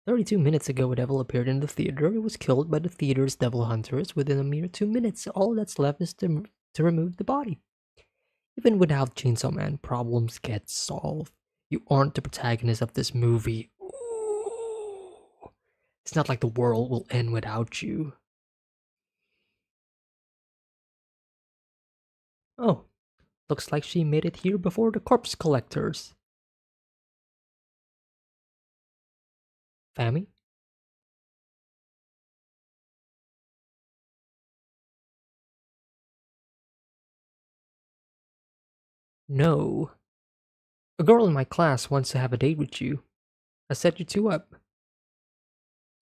32 minutes ago, a devil appeared in the theater. It was killed by the theater's devil hunters within a mere 2 minutes. All that's left is to remove the body. Even without Chainsaw Man, problems get solved. You aren't the protagonist of this movie. Ooh. It's not like the world will end without you. Oh, looks like she made it here before the corpse collectors. Fammy? No. A girl in my class wants to have a date with you. I set you two up.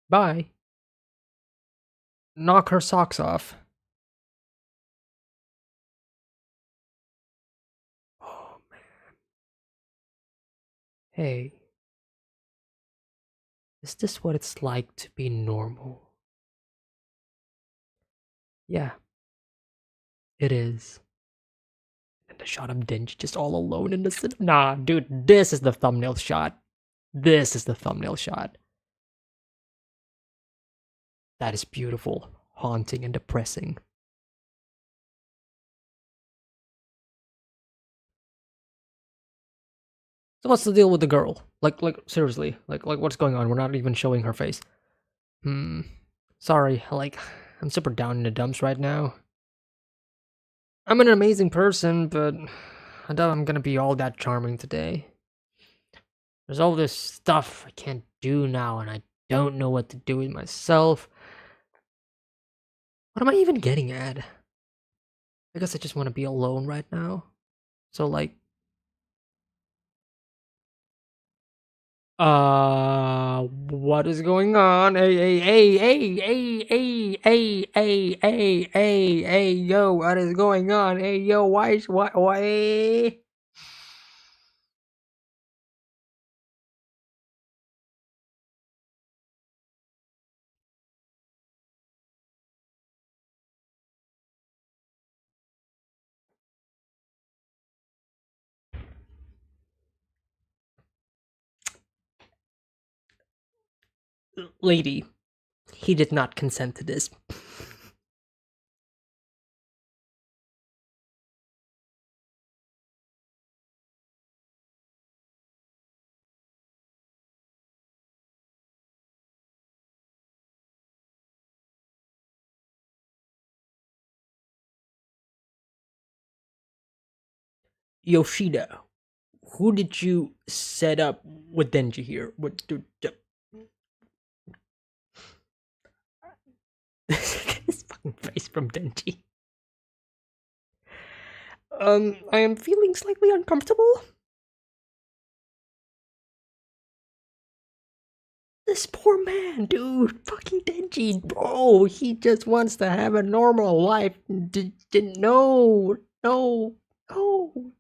Bye. Knock her socks off. Oh, man. Hey, is this what it's like to be normal? Yeah, it is. And the shot of Denji just all alone in the cinema. Nah, dude, this is the thumbnail shot. This is the thumbnail shot. That is beautiful, haunting, and depressing. So what's the deal with the girl? Like seriously, like what's going on? We're not even showing her face. Sorry, like, I'm super down in the dumps right now. I'm an amazing person, but I doubt I'm gonna be all that charming today. There's all this stuff I can't do now, and I don't know what to do with myself. What am I even getting at? I guess I just want to be alone right now. So, like, what is going on? Hey, yo, what is going on? Hey, yo, why? Lady, he did not consent to this. Yoshida, who did you set up with Denji here? What do this fucking face from Denji? I am feeling slightly uncomfortable. This poor man, dude, fucking Denji, bro. He just wants to have a normal life. No, no, no.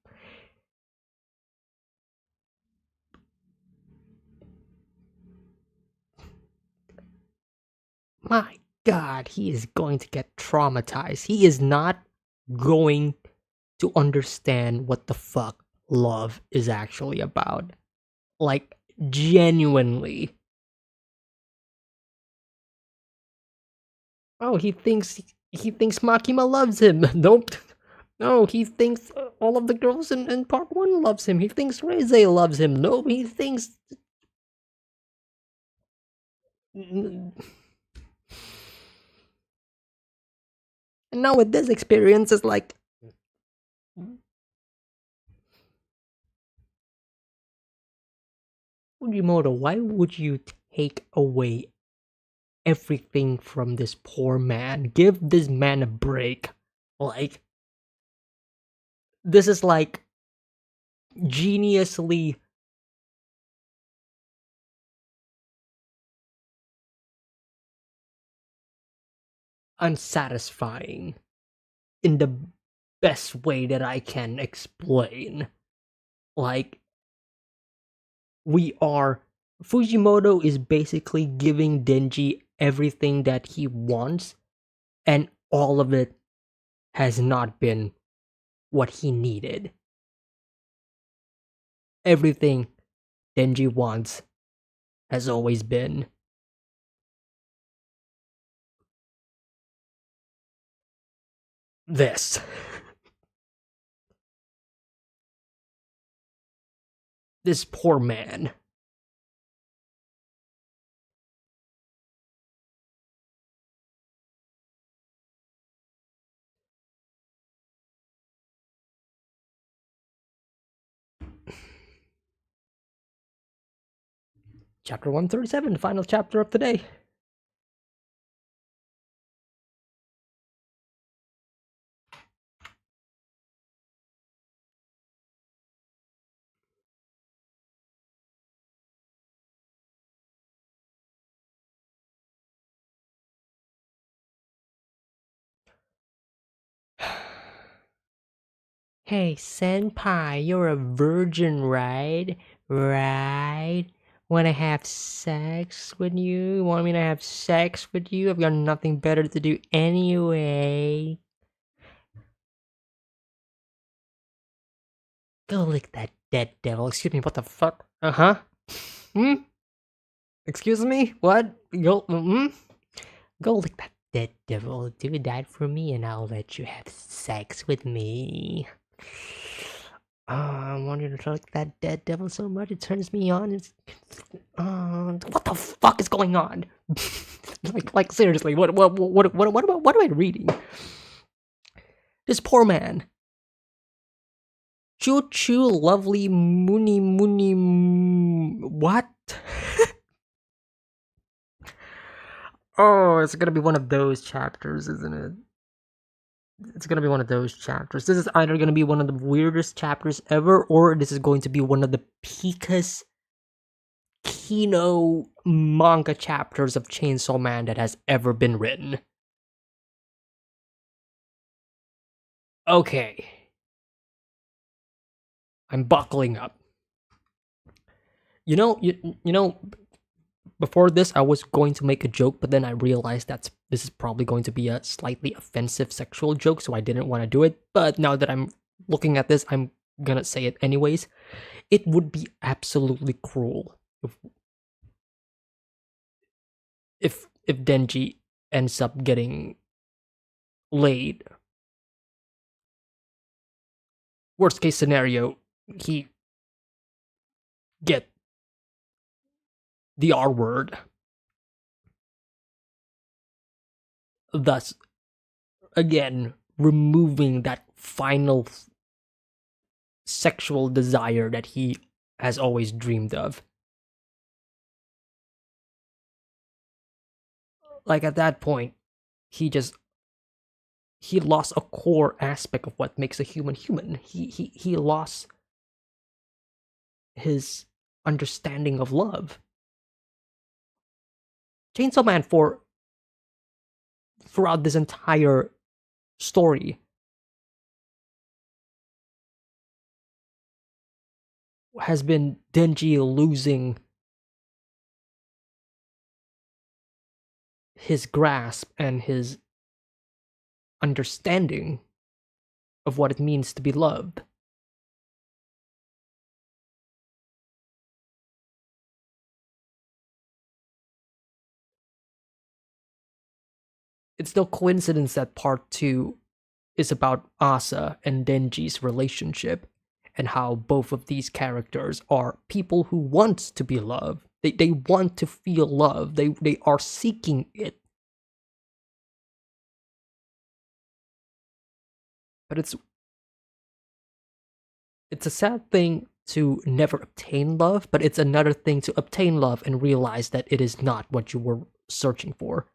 My God, he is going to get traumatized. He is not going to understand what the fuck love is actually about. Like, genuinely. Oh, he thinks Makima loves him. Nope. No, he thinks all of the girls in part one loves him. He thinks Reze loves him. No, he thinks. And now with this experience, it's like, Fujimoto, why would you take away everything from this poor man? Give this man a break. Like, this is like geniusly unsatisfying in the best way that I can explain. Like, we are. Fujimoto is basically giving Denji everything that he wants, and all of it has not been what he needed. Everything Denji wants has always been this. This poor man. Chapter 137, the final chapter of today. Hey, senpai, you're a virgin, right? Right? Wanna have sex with you? Want me to have sex with you? I've got nothing better to do anyway. Go lick that dead devil. Excuse me, what the fuck? Uh-huh. Hmm? Excuse me? What? Go lick that dead devil. Do that for me and I'll let you have sex with me. I want you to lick that dead devil so much it turns me on. What the fuck is going on? like seriously, what am I reading? This poor man. Choo choo, lovely moony moony. What? Oh, it's gonna be one of those chapters, isn't it? It's gonna be one of those chapters. This is either gonna be one of the weirdest chapters ever, or this is going to be one of the peakest Kino manga chapters of Chainsaw Man that has ever been written. Okay. I'm buckling up. You know, before this I was going to make a joke, but then I realized that this is probably going to be a slightly offensive sexual joke, so I didn't want to do it. But now that I'm looking at this, I'm gonna say it anyways. It would be absolutely cruel if Denji ends up getting laid. Worst case scenario, he get the R word. Thus, again, removing that final sexual desire that he has always dreamed of. Like at that point, he just he lost a core aspect of what makes a human human. He lost his understanding of love. Chainsaw Man for throughout this entire story has been Denji losing his grasp and his understanding of what it means to be loved. It's no coincidence that part 2 is about Asa and Denji's relationship and how both of these characters are people who want to be loved. They want to feel love. They are seeking it. But it's a sad thing to never obtain love, but it's another thing to obtain love and realize that it is not what you were searching for.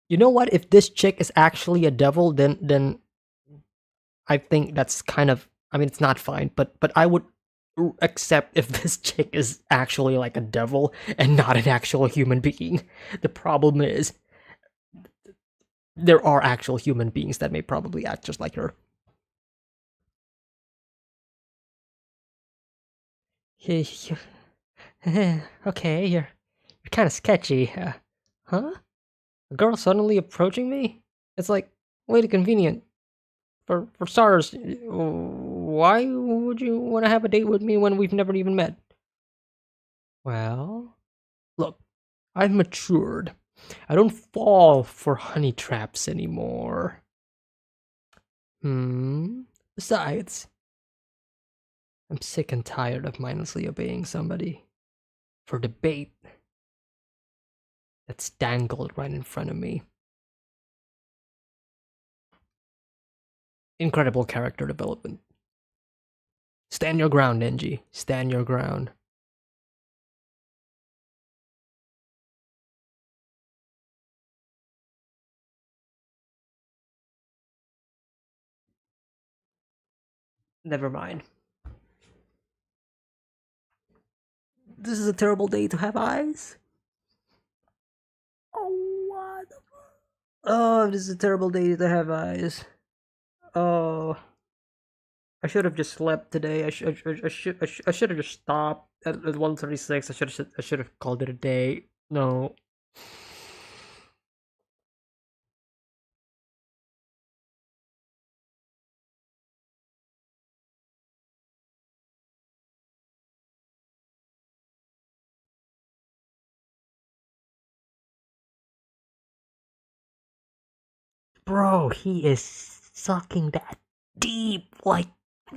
You know what? If this chick is actually a devil, then I think that's kind of, I mean, it's not fine, but I would accept if this chick is actually like a devil and not an actual human being. The problem is there are actual human beings that may probably act just like her. Okay, you're kind of sketchy. Huh? A girl suddenly approaching me? It's like way too convenient. For starters, why would you want to have a date with me when we've never even met? Well, look, I've matured. I don't fall for honey traps anymore. Hmm. Besides, I'm sick and tired of mindlessly obeying somebody for the bait that's dangled right in front of me. Incredible character development. Stand your ground, Denji. Stand your ground. Never mind. This is a terrible day to have eyes. Oh, what? Oh, this is a terrible day to have eyes. Oh, I should have just slept today. I should have just stopped at 1:36. I should have called it a day. No. Bro, he is sucking that deep. Like,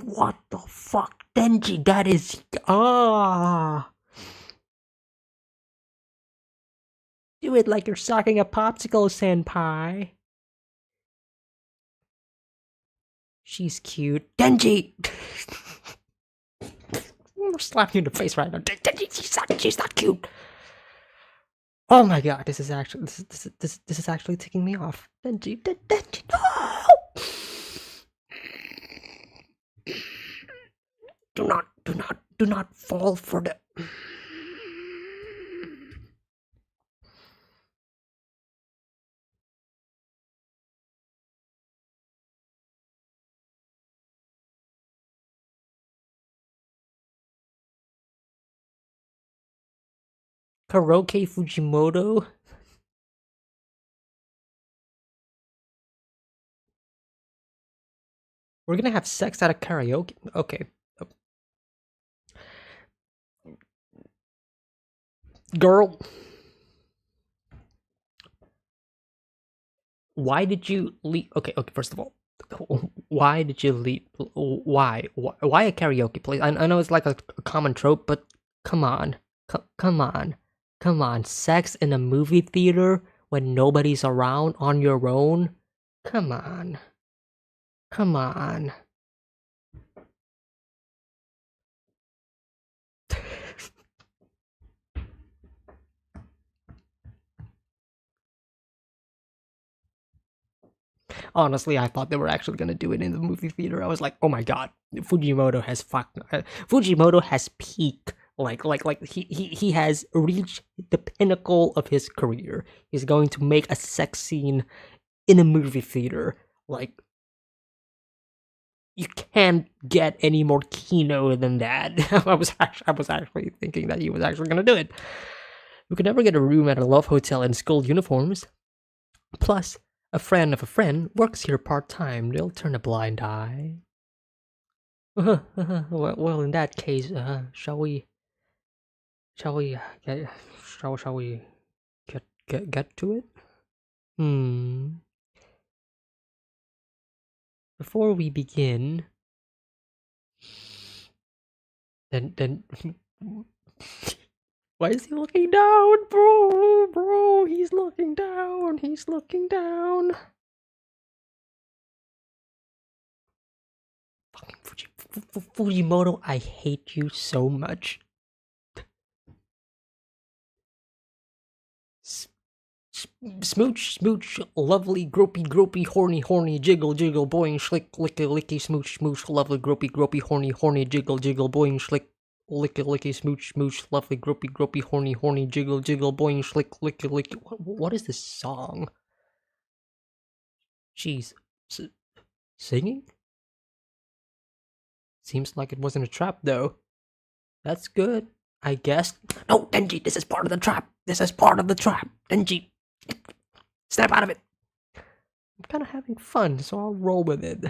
what the fuck? Denji, that is. Ah. Do it like you're sucking a popsicle, senpai. She's cute. Denji! I'm gonna slap you in the face right now. Denji, she's not cute. Oh my god, this is actually this is actually ticking me off. Denji, Denji, no! Do not fall for the. Karaoke Fujimoto. We're gonna have sex at a karaoke. Okay. Girl. Why did you leave? Okay, first of all, why did you leave? Why a karaoke place? I know it's like a common trope, but come on. Come on. Come on. Sex in a movie theater when nobody's around on your own? Come on. Come on. Honestly, I thought they were actually gonna do it in the movie theater. I was like, oh my god, Fujimoto has peaked Like he has reached the pinnacle of his career. He's going to make a sex scene in a movie theater. Like, you can't get any more kino than that. I was actually thinking that he was actually gonna do it. We could never get a room at a love hotel in school uniforms. Plus, a friend of a friend works here part time. They'll turn a blind eye. Well, in that case, shall we? Shall we? Shall we get to it? Hmm. Before we begin, then. Why is he looking down, bro? Bro, he's looking down. He's looking down. Fucking Fujimoto, I hate you so much. Smooch, smooch, lovely, gropey, gropey, horny, horny, jiggle, jiggle, boing, schlick, licky, licky, smooch, smooch, lovely, gropey, gropey, horny, horny, jiggle, jiggle, boing, schlick, licky, licky, smooch, smooch, lovely, gropey, gropey, horny, horny, jiggle, jiggle, boing, schlick, licky, licky. What is this song? Jeez. Singing? Seems like it wasn't a trap, though. That's good, I guess. No, Denji, this is part of the trap. This is part of the trap. Denji, snap out of it. I'm kind of having fun, so I'll roll with it.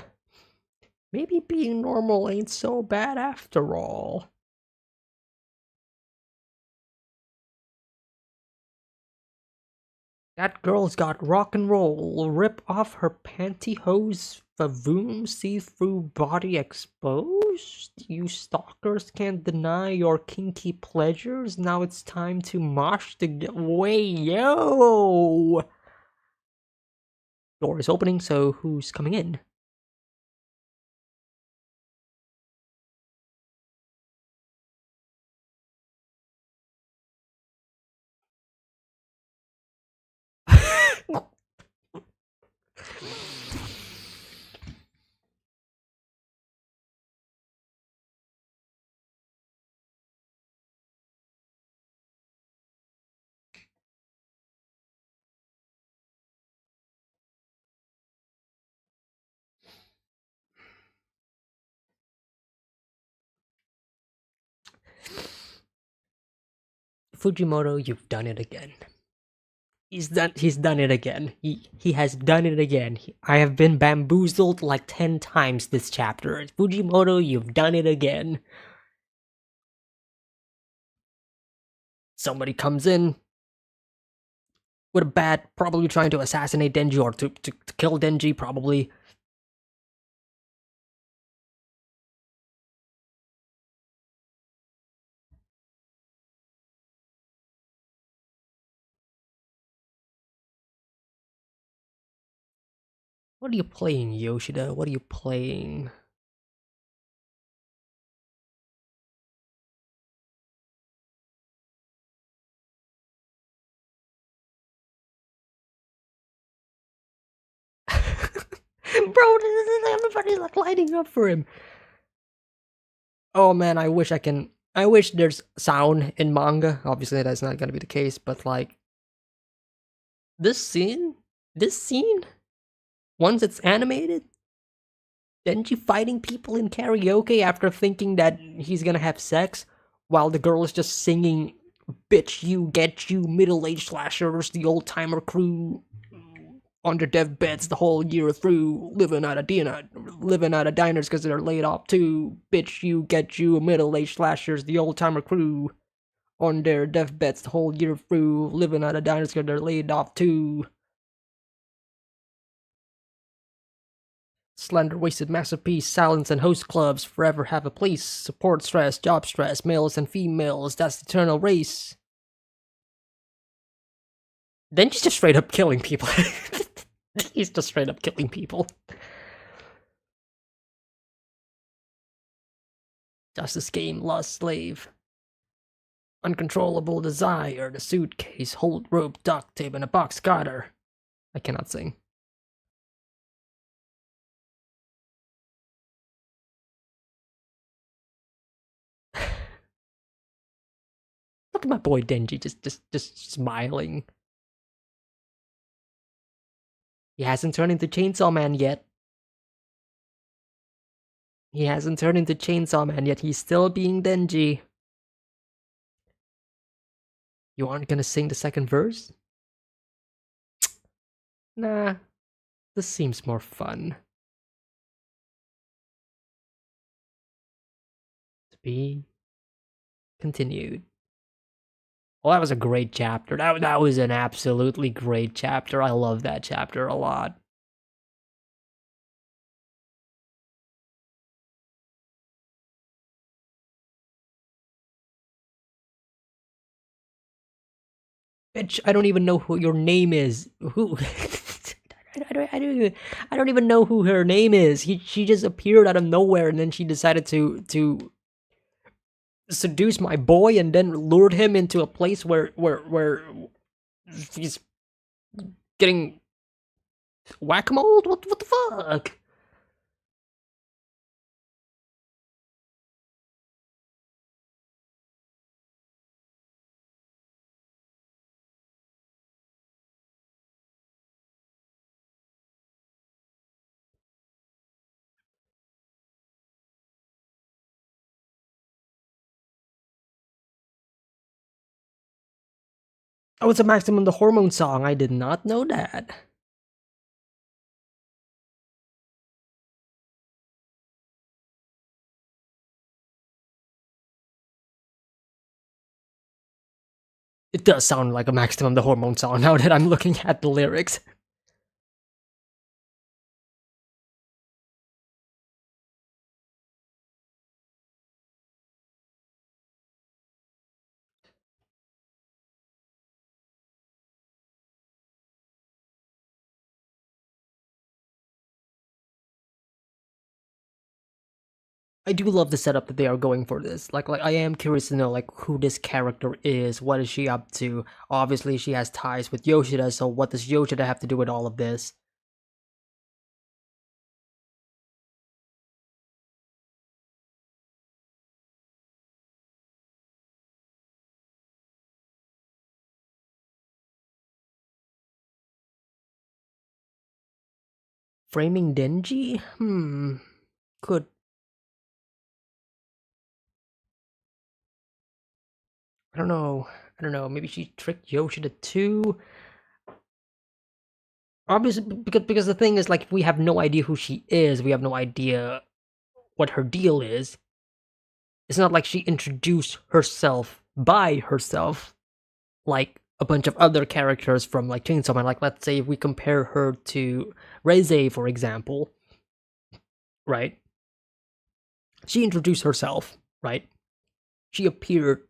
Maybe being normal ain't so bad after all. That girl's got rock and roll. Rip off her pantyhose, Favoom, see-through body exposed? You stalkers can't deny your kinky pleasures. Now it's time to mosh the way, yo! Door is opening, so who's coming in? Fujimoto, you've done it again. He's done it again. He has done it again. I have been bamboozled like 10 times this chapter. Fujimoto, you've done it again. Somebody comes in with a bat, probably trying to assassinate Denji or to kill Denji, probably. What are you playing, Yoshida? What are you playing? Bro, everybody's like lining up for him. Oh man, I wish there's sound in manga. Obviously that's not gonna be the case, but like this scene, once it's animated, Denji fighting people in karaoke after thinking that he's gonna have sex, while the girl is just singing "Bitch, you get you, middle-aged slashers, the old-timer crew, on their dev beds the whole year through, living out of diners because they're laid off too. Bitch, you get you, middle-aged slashers, the old-timer crew, on their deathbeds the whole year through, living out of diners because they're laid off too." Slender wasted masterpiece, silence and host clubs forever have a place. Support stress, job stress, males and females, that's the eternal race. Then she's just straight up killing people. He's just straight up killing people. Justice game, lost slave. Uncontrollable desire, the suitcase, hold rope, duct tape, and a box cutter. I cannot sing. Look at my boy Denji, just smiling. He hasn't turned into Chainsaw Man yet. He hasn't turned into Chainsaw Man yet. He's still being Denji. You aren't gonna sing the second verse? Nah, this seems more fun. To be continued. Well, that was a great chapter. That was an absolutely great chapter. I love that chapter a lot. Bitch, I don't even know who your name is. Who? I don't even know who her name is. She just appeared out of nowhere, and then she decided to seduce my boy, and then lured him into a place where he's getting whack-a-mole. What the fuck? Oh, it's a Maximum the Hormone song. I did not know that. It does sound like a Maximum the Hormone song now that I'm looking at the lyrics. I do love the setup that they are going for this. Like I am curious to know like who this character is. What is she up to? Obviously, she has ties with Yoshida. So what does Yoshida have to do with all of this? Framing Denji? Could I don't know. I don't know. Maybe she tricked Yoshida too. Obviously, because the thing is, like, we have no idea who she is. We have no idea what her deal is. It's not like she introduced herself by herself, like a bunch of other characters from like Chainsaw Man. Like, let's say if we compare her to Reze, for example, right? She introduced herself, right? She appeared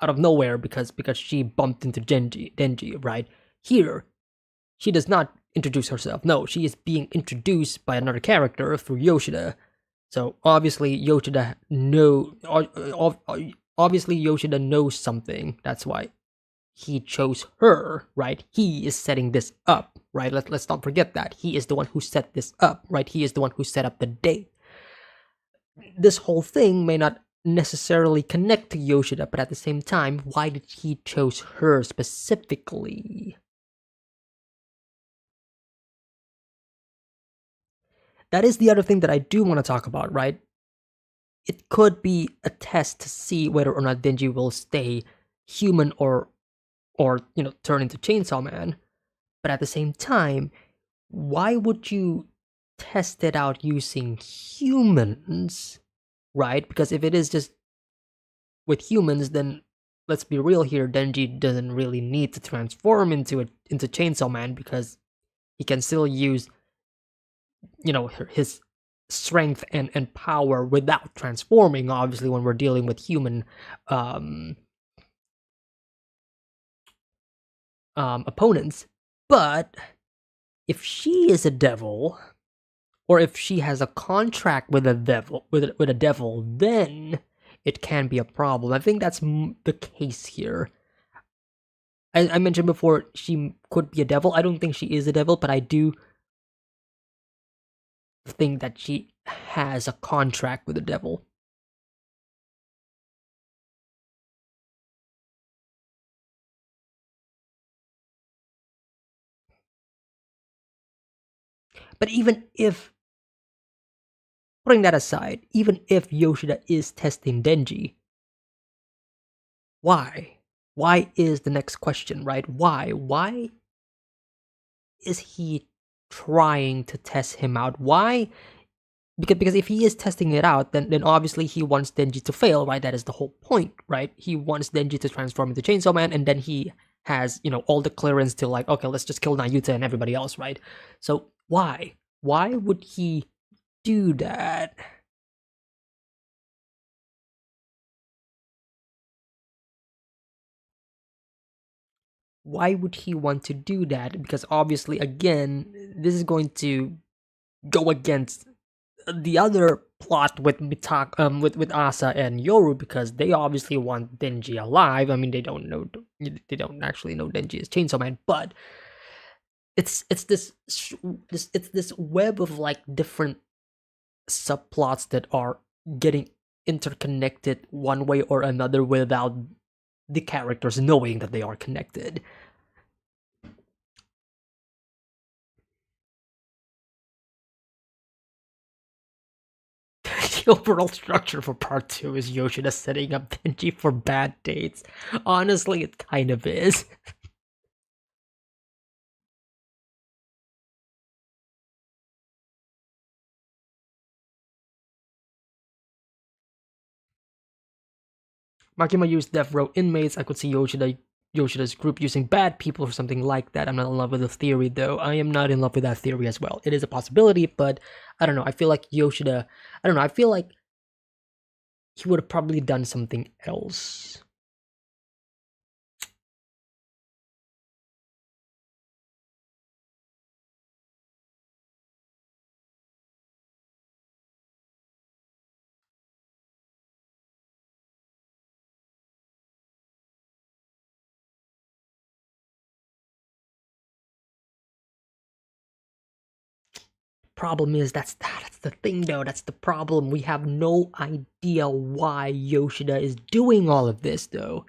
out of nowhere because she bumped into Denji, right? Here, she does not introduce herself. No, she is being introduced by another character through Yoshida. So obviously obviously Yoshida knows something. That's why he chose her, right? He is setting this up, right? Let's not forget that. He is the one who set this up, right? He is the one who set up the date. This whole thing may not necessarily connect to Yoshida, but at the same time, why did he chose her specifically? That is the other thing that I do want to talk about, right? It could be a test to see whether or not Denji will stay human or turn into Chainsaw Man. But at the same time, why would you test it out using humans, right? Because if it is just with humans, then let's be real here, Denji doesn't really need to transform into Chainsaw Man because he can still use his strength and power without transforming. Obviously, when we're dealing with human opponents, but if she is a devil, or if she has a contract with a devil, then it can be a problem. I think that's the case here. I mentioned before she could be a devil. I don't think she is a devil, but I do think that she has a contract with the devil. But even if, putting that aside, even if Yoshida is testing Denji, why? Why is the next question, right? Why? Why is he trying to test him out? Why? Because if he is testing it out, then obviously he wants Denji to fail, right? That is the whole point, right? He wants Denji to transform into Chainsaw Man, and then he has, all the clearance to, like, okay, let's just kill Nayuta and everybody else, right? So why? Why would he do that? Why would he want to do that? Because obviously, again, this is going to go against the other plot with with Asa and Yoru, because they obviously want Denji alive. I mean, they don't actually know Denji is Chainsaw Man, but it's this web of like different subplots that are getting interconnected one way or another without the characters knowing that they are connected. The overall structure for part 2 is Yoshida setting up Denji for bad dates. Honestly, it kind of is. Makima used death row inmates. I could see Yoshida's group using bad people or something like that. I'm not in love with the theory, though. I am not in love with that theory as well. It is a possibility, but I don't know. I feel like Yoshida, I don't know. I feel like he would have probably done something else. Problem is, that's the thing, though. That's the problem. We have no idea why Yoshida is doing all of this, though.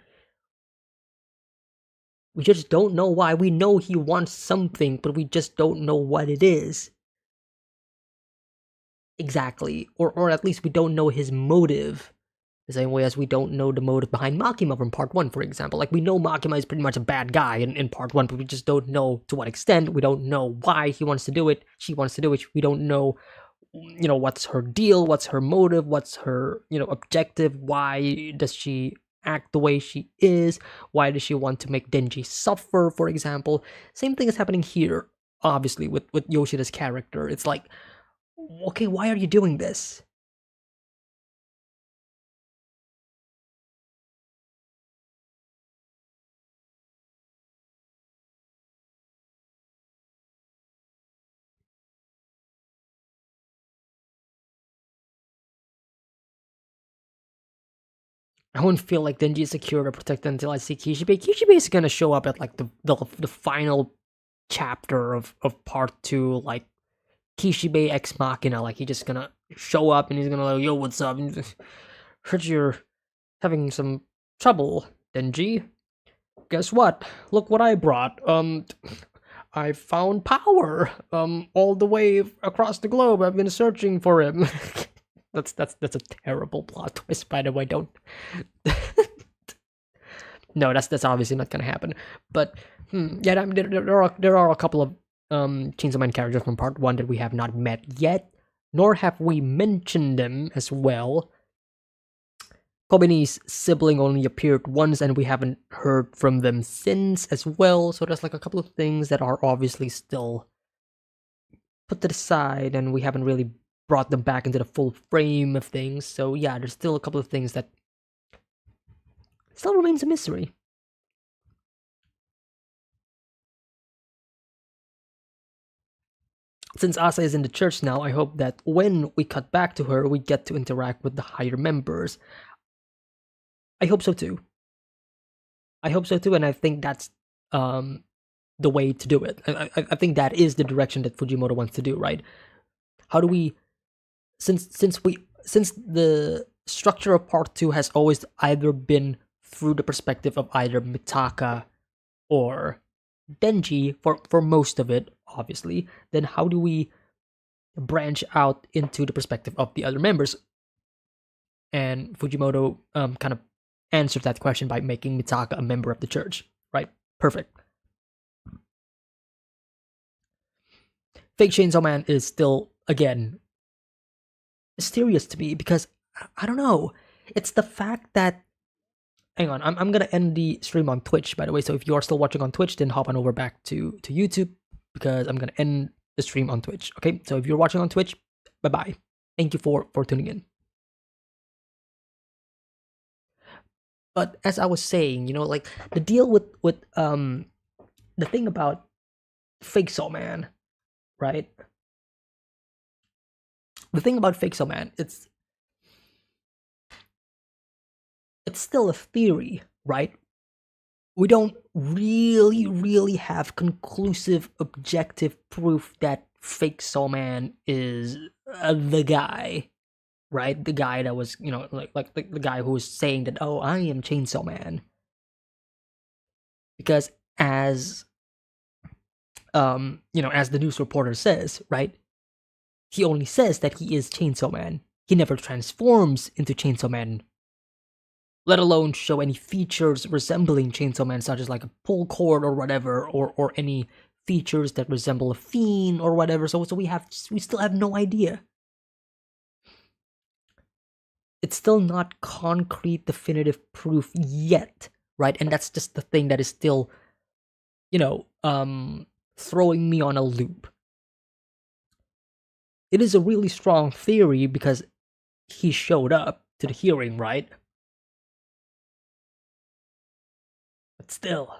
We just don't know why. We know he wants something, but we just don't know what it is. Exactly. Or at least we don't know his motive. The same way as we don't know the motive behind Makima from part 1, for example. Like, we know Makima is pretty much a bad guy in part 1, but we just don't know to what extent. We don't know why he wants to do it. She wants to do it. We don't know, what's her deal, what's her motive, what's her, objective. Why does she act the way she is? Why does she want to make Denji suffer, for example? Same thing is happening here, obviously, with Yoshida's character. It's like, okay, why are you doing this? I wouldn't feel like Denji is secure to protect until I see Kishibe. Kishibe is gonna show up at like the final chapter of part 2, like Kishibe ex machina. Like, he's just gonna show up and he's gonna like, yo, what's up? And heard you're having some trouble, Denji. Guess what? Look what I brought. I found power. All the way across the globe. I've been searching for him. That's a terrible plot twist, by the way. Don't. No, that's obviously not gonna happen. But yeah, I mean, there are a couple of Chainsaw Man characters from part 1 that we have not met yet, nor have we mentioned them as well. Kobeni's sibling only appeared once, and we haven't heard from them since as well. So there's like a couple of things that are obviously still put to the side, and we haven't really brought them back into the full frame of things. So yeah, there's still a couple of things that still remains a mystery. Since Asa is in the church now, I hope that when we cut back to her, we get to interact with the higher members. I hope so too. I hope so too, and I think that's the way to do it. I think that is the direction that Fujimoto wants to do, right? How do we, since the structure of part 2 has always either been through the perspective of either Mitaka or Denji for most of it, obviously, then how do we branch out into the perspective of the other members. And Fujimoto kind of answered that question by making Mitaka a member of the church. Right? Perfect. Fake Chainsaw Man is still, again, mysterious to me because I don't know. It's the fact that, hang on, I'm gonna end the stream on Twitch, by the way. So if you are still watching on Twitch, then hop on over back to YouTube because I'm gonna end the stream on Twitch. Okay, so if you're watching on Twitch, bye bye. Thank you for tuning in. But as I was saying, like the deal with the thing about Fake Soul Man, right? The thing about Fake Soul Man, it's still a theory, right? We don't really have conclusive objective proof that Fake Soul Man is the guy, right? The guy that was, like the guy who was saying that, oh, I am Chainsaw Man. Because as as the news reporter says, right? He only says that he is Chainsaw Man. He never transforms into Chainsaw Man, let alone show any features resembling Chainsaw Man, such as like a pull cord or whatever, or any features that resemble a fiend or whatever. So we still have no idea. It's still not concrete, definitive proof yet, right? And that's just the thing that is still, throwing me on a loop. It is a really strong theory because he showed up to the hearing, right? But still.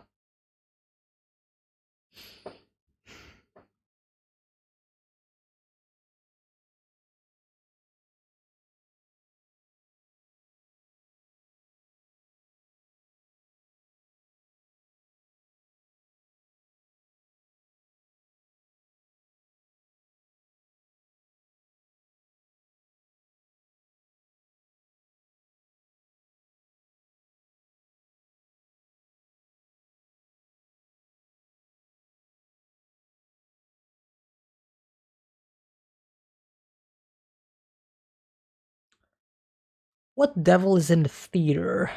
What devil is in the theater?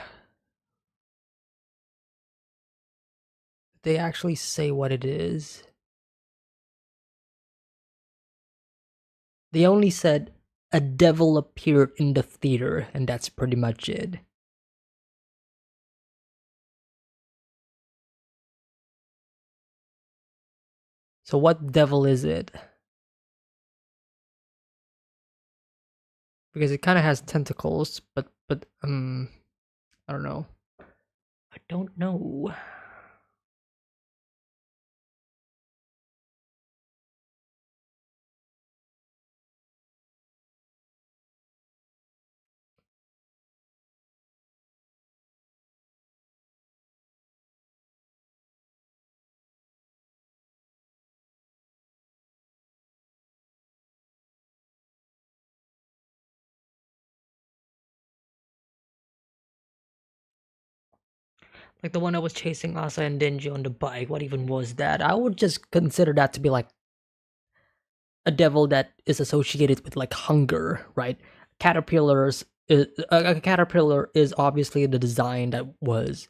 They actually say what it is. They only said a devil appeared in the theater, and that's pretty much it. So what devil is it? Because it kind of has tentacles, but I don't know. I don't know. Like the one that was chasing Asa and Denji on the bike. What even was that? I would just consider that to be like a devil that is associated with like hunger, right? Caterpillars. A caterpillar is obviously the design that was,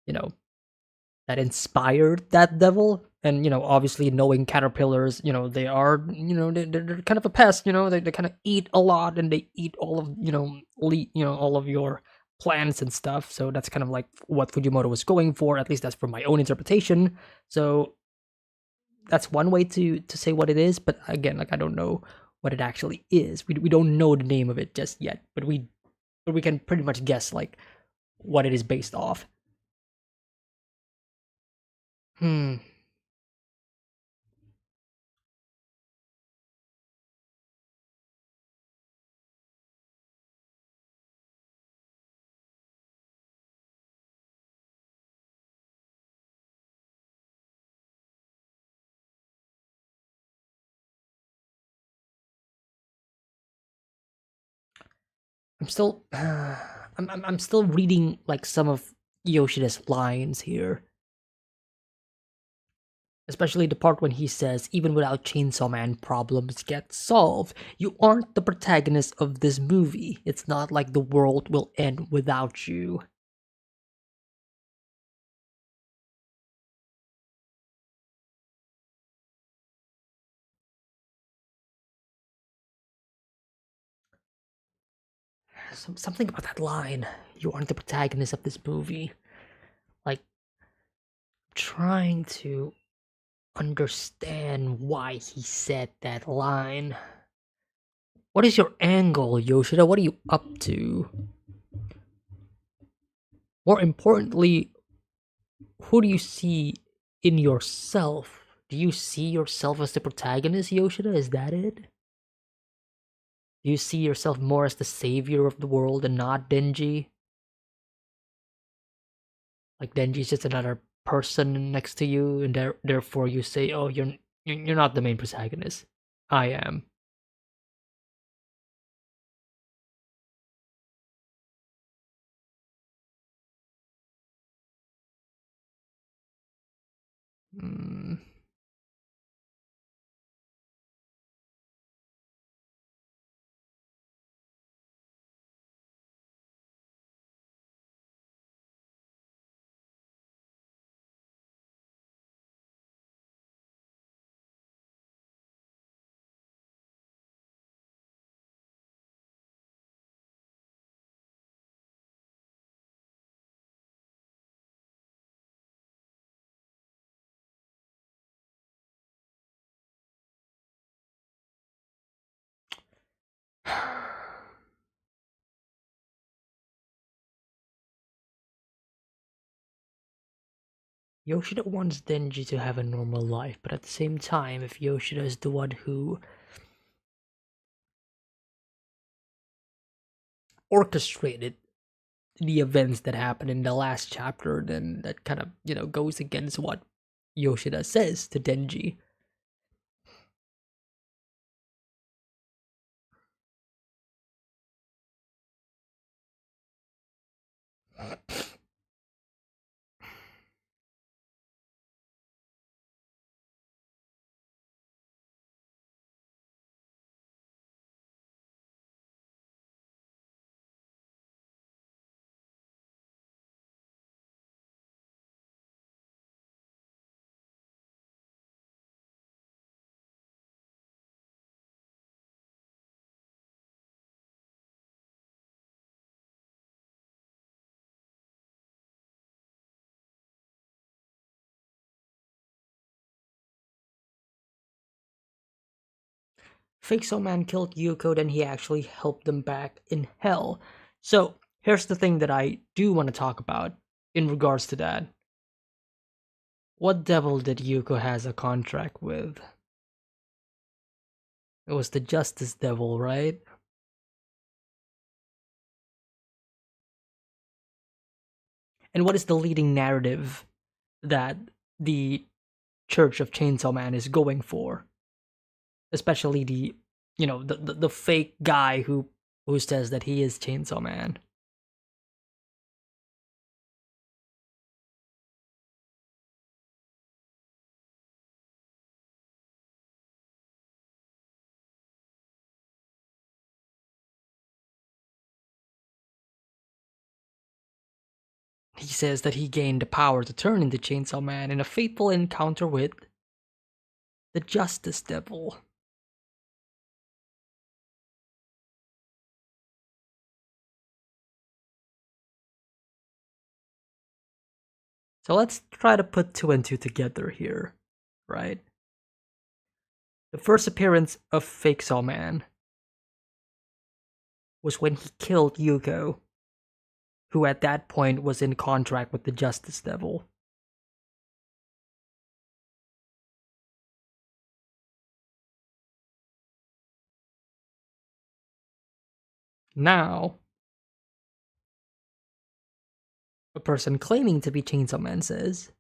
that inspired that devil. And obviously knowing caterpillars, they are, they're kind of a pest. They kind of eat a lot and they eat all of, all of your plants and stuff. So that's kind of like what Fujimoto was going for. At least that's from my own interpretation. So that's one way to say what it is. But again, like I don't know what it actually is. We don't know the name of it just yet. But we can pretty much guess like what it is based off. Hmm. I'm still I'm still reading like some of Yoshida's lines here. Especially the part when he says, even without Chainsaw Man, problems get solved. You aren't the protagonist of this movie. It's not like the world will end without you. Something about that line. You aren't the protagonist of this movie. Like, trying to understand why he said that line. What is your angle, Yoshida? What are you up to? More importantly, who do you see in yourself? Do you see yourself as the protagonist, Yoshida? Is that it? Do you see yourself more as the savior of the world and not Denji? Like Denji's just another person next to you, and therefore you say, "Oh, you're not the main protagonist. I am." Mm. Yoshida wants Denji to have a normal life, but at the same time, if Yoshida is the one who orchestrated the events that happened in the last chapter, then that kind of, goes against what Yoshida says to Denji. Fake Soul Man killed Yuko, then he actually helped them back in hell. So, here's the thing that I do want to talk about in regards to that. What devil did Yuko has a contract with? It was the Justice Devil, right? And what is the leading narrative that the Church of Chainsaw Man is going for? Especially the fake guy who says that he is Chainsaw Man. He says that he gained the power to turn into Chainsaw Man in a fateful encounter with the Justice Devil. So let's try to put two and two together here, right? The first appearance of Fake Saw Man was when he killed Yuko, who at that point was in contract with the Justice Devil. Now, a person claiming to be Chainsaw Man says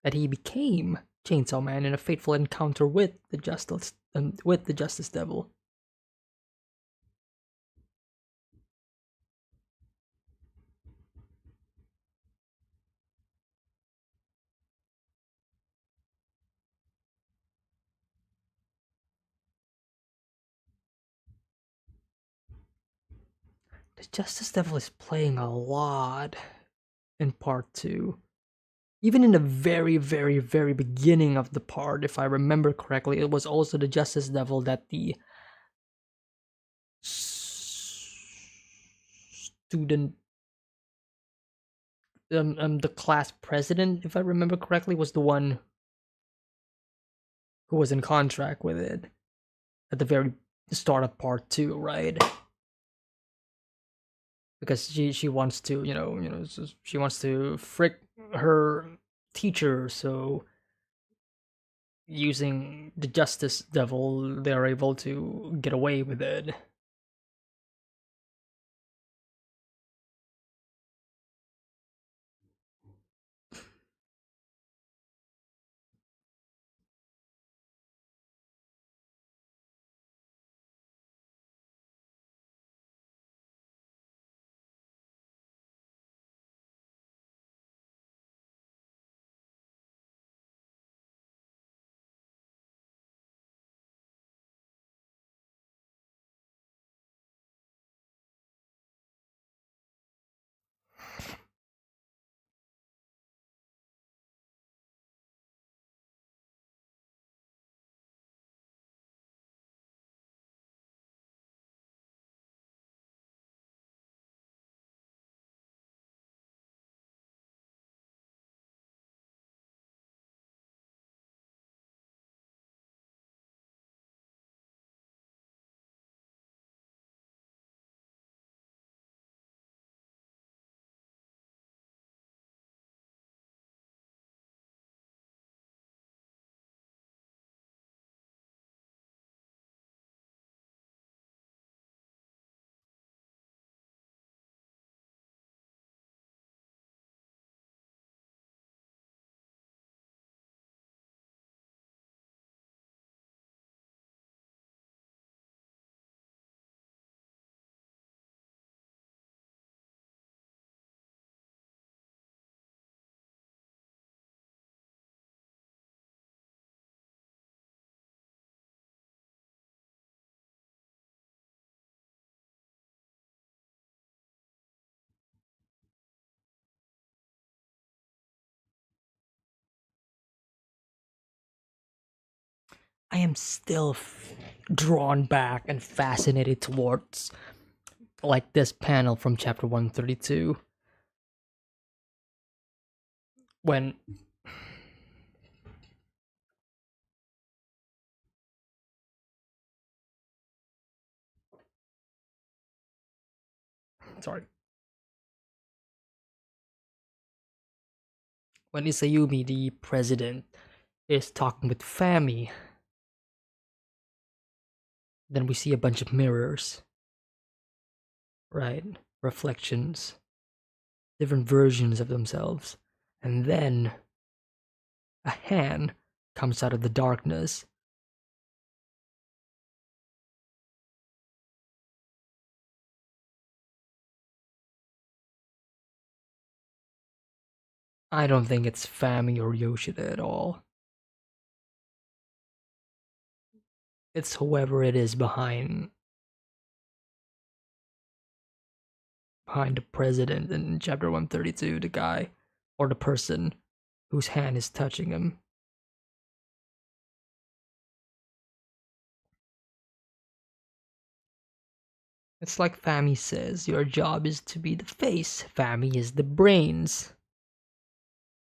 that he became Chainsaw Man in a fateful encounter with the Justice Devil. The Justice Devil is playing a lot in part two. Even in the very, very, very beginning of the part, if I remember correctly, it was also the Justice Devil that the student, the class president, if I remember correctly, was the one who was in contract with it at the very start of part two, right? Because she wants to, she wants to frick her teacher, so using the Justice Devil, they're able to get away with it. I am still drawn back and fascinated towards like this panel from chapter 132 when sorry, when Isayumi, the president, is talking with Fami, then we see a bunch of mirrors, right? Reflections, different versions of themselves. And then a hand comes out of the darkness. I don't think it's Fami or Yoshida at all. It's whoever it is behind the president in chapter 132, the guy or the person whose hand is touching him. It's like Fami says, your job is to be the face, Fami is the brains.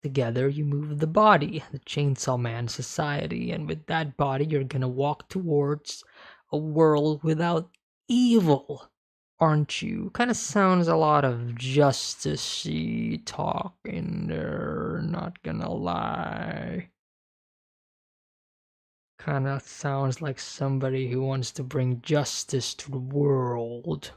Together you move the body, the Chainsaw Man society, and with that body you're gonna walk towards a world without evil, aren't you? Kind of sounds a lot of justice-y talk in there, not gonna lie. Kind of sounds like somebody who wants to bring justice to the world.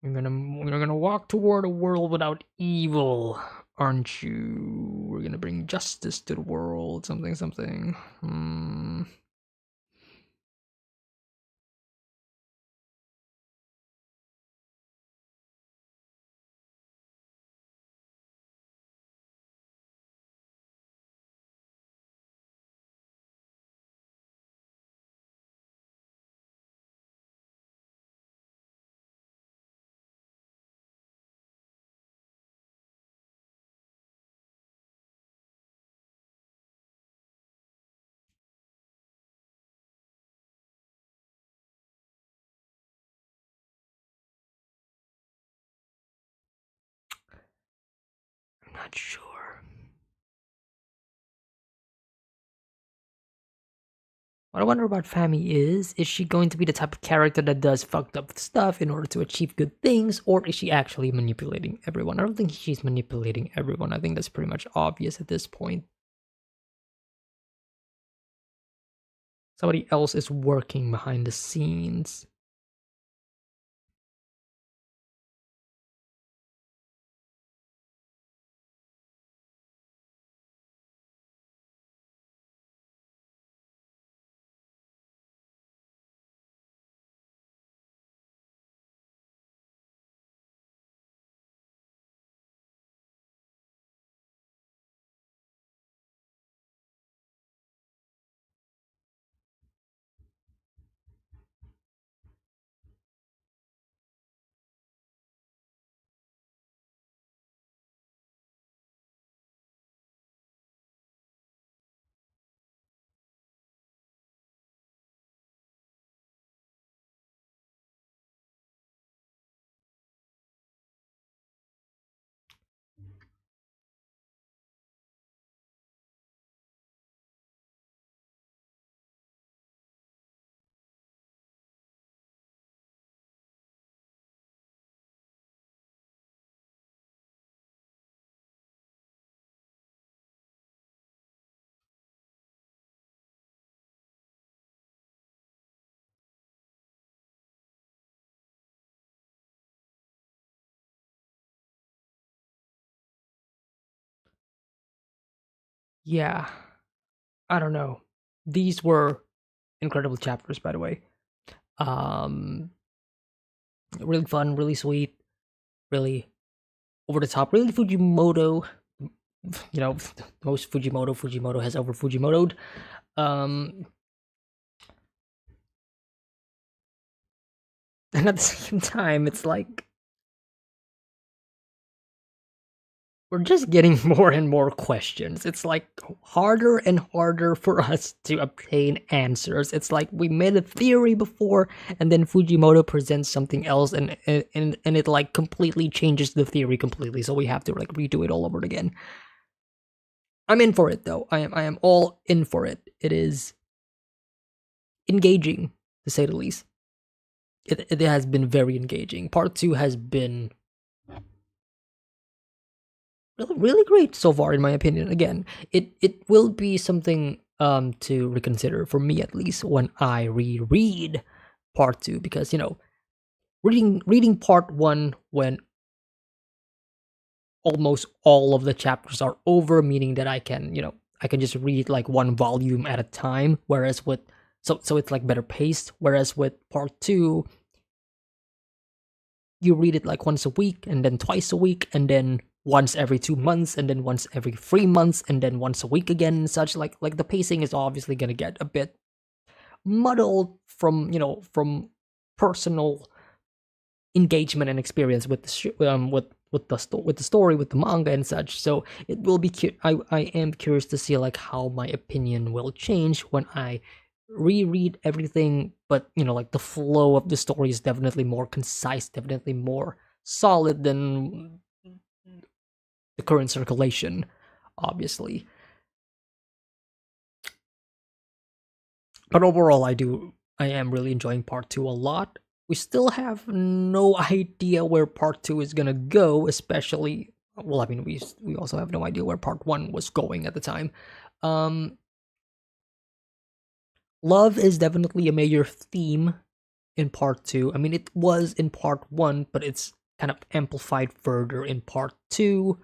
We're gonna walk toward a world without evil, aren't you? We're gonna bring justice to the world. Something, something. not sure. What I wonder about Fami is she going to be the type of character that does fucked up stuff in order to achieve good things, or is she actually manipulating everyone? I don't think she's manipulating everyone. I think that's pretty much obvious at this point. Somebody else is working behind the scenes. Yeah, I don't know. These were incredible chapters, by the way. Um, really fun, really sweet, really over the top, really Fujimoto. You know, most Fujimoto has over Fujimoto'd. Um, and at the same time, it's like we're just getting more and more questions. It's like harder and harder for us to obtain answers. It's like we made a theory before, and then Fujimoto presents something else, and it like completely changes the theory completely. So we have to like redo it all over again. I'm in for it though. I am all in for it. It is engaging to say the least. It has been very engaging. Part two has been really great so far, in my opinion. Again, it will be something to reconsider for me at least when I reread part two, because reading part one when almost all of the chapters are over, meaning that I can just read like one volume at a time, whereas with so it's like better paced, whereas with part two you read it like once a week and then twice a week and then once every 2 months and then once every 3 months and then once a week again and such. Like the pacing is obviously gonna get a bit muddled from personal engagement and experience with with the story, with the manga and such. So it will be I am curious to see like how my opinion will change when I reread everything. But like the flow of the story is definitely more concise, definitely more solid than the current circulation, obviously. But overall, I am really enjoying part two a lot. We still have no idea where part two is gonna go, especially. Well, I mean, we also have no idea where part one was going at the time. Um, love is definitely a major theme in part two. I mean, it was in part one, but it's kind of amplified further in part two,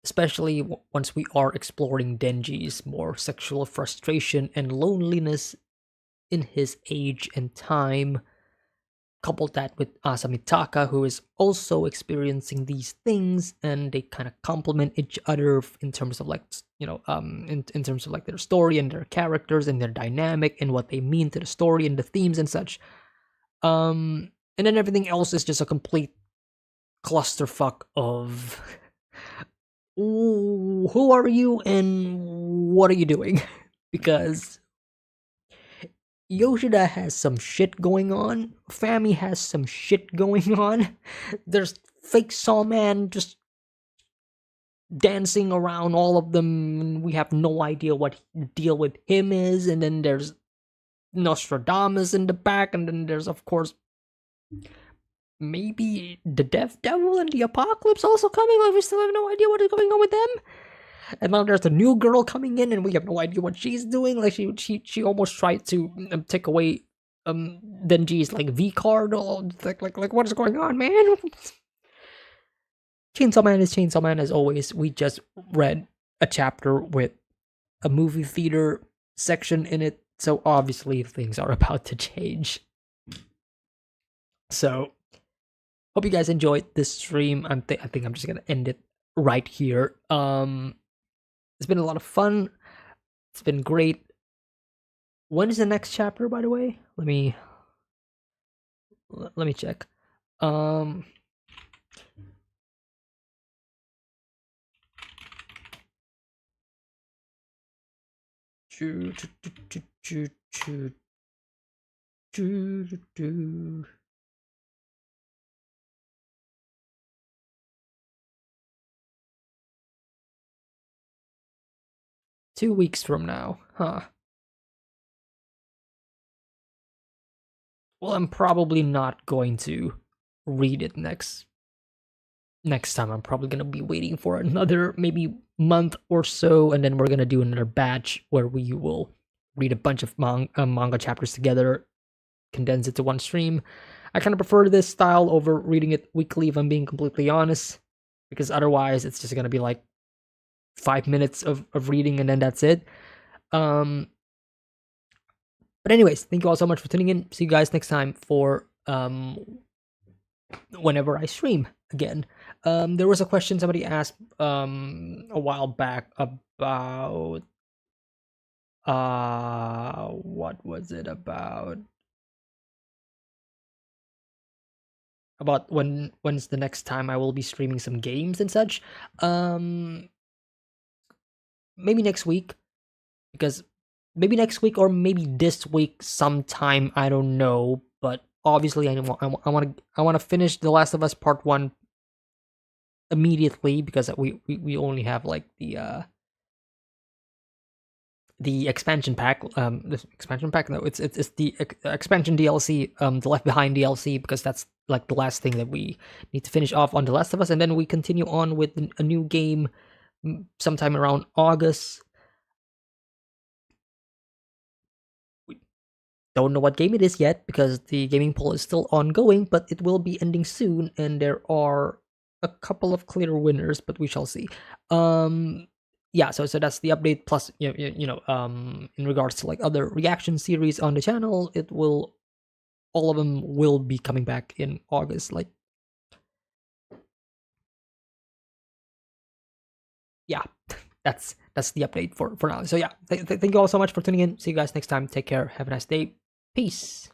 especially once we are exploring Denji's more sexual frustration and loneliness in his age and time. Couple that with Asamitaka, who is also experiencing these things, and they kind of complement each other in terms of like in terms of like their story and their characters and their dynamic and what they mean to the story and the themes and such. And then everything else is just a complete clusterfuck of who are you and what are you doing? Because Yoshida has some shit going on. Fami has some shit going on. There's fake Sawman just dancing around all of them. We have no idea what the deal with him is, and then there's Nostradamus in the back, and then there's, of course, maybe the Death Devil and the Apocalypse also coming. Like, we still have no idea what is going on with them. And now there's the new girl coming in, and we have no idea what she's doing. Like, she almost tried to take away Denji's like V card. Like what is going on, man? Chainsaw Man is Chainsaw Man as always. We just read a chapter with a movie theater section in it, so obviously things are about to change. So, hope you guys enjoyed this stream. I think I'm just gonna end it right here. It's been a lot of fun. It's been great. When is the next chapter, by the way? Let me check. Choo, choo, choo, choo, choo, choo, choo, choo. Two weeks from now, huh? Well, I'm probably not going to read it next time. I'm probably gonna be waiting for another maybe month or so, and then we're gonna do another batch where we will read a bunch of manga chapters together, condense it to one stream. I kind of prefer this style over reading it weekly, if I'm being completely honest, because otherwise it's just gonna be like 5 minutes of reading and then that's it. But anyways, thank you all so much for tuning in. See you guys next time for whenever I stream again. There was a question somebody asked a while back about what was it about when's the next time I will be streaming some games and such. Maybe next week, because maybe next week or maybe this week sometime, I don't know, but obviously I want to finish The Last of Us Part 1 immediately, because we only have like the expansion pack. The expansion pack, no, it's the expansion DLC, the Left Behind DLC, because that's like the last thing that we need to finish off on The Last of Us, and then we continue on with a new game sometime around August. We don't know what game it is yet, because the gaming poll is still ongoing, but it will be ending soon, and there are a couple of clear winners, but we shall see. Yeah, so that's the update. Plus, in regards to like other reaction series on the channel, all of them will be coming back in August. Like, yeah, that's the update for now. So yeah, thank you all so much for tuning in. See you guys next time. Take care. Have a nice day. Peace.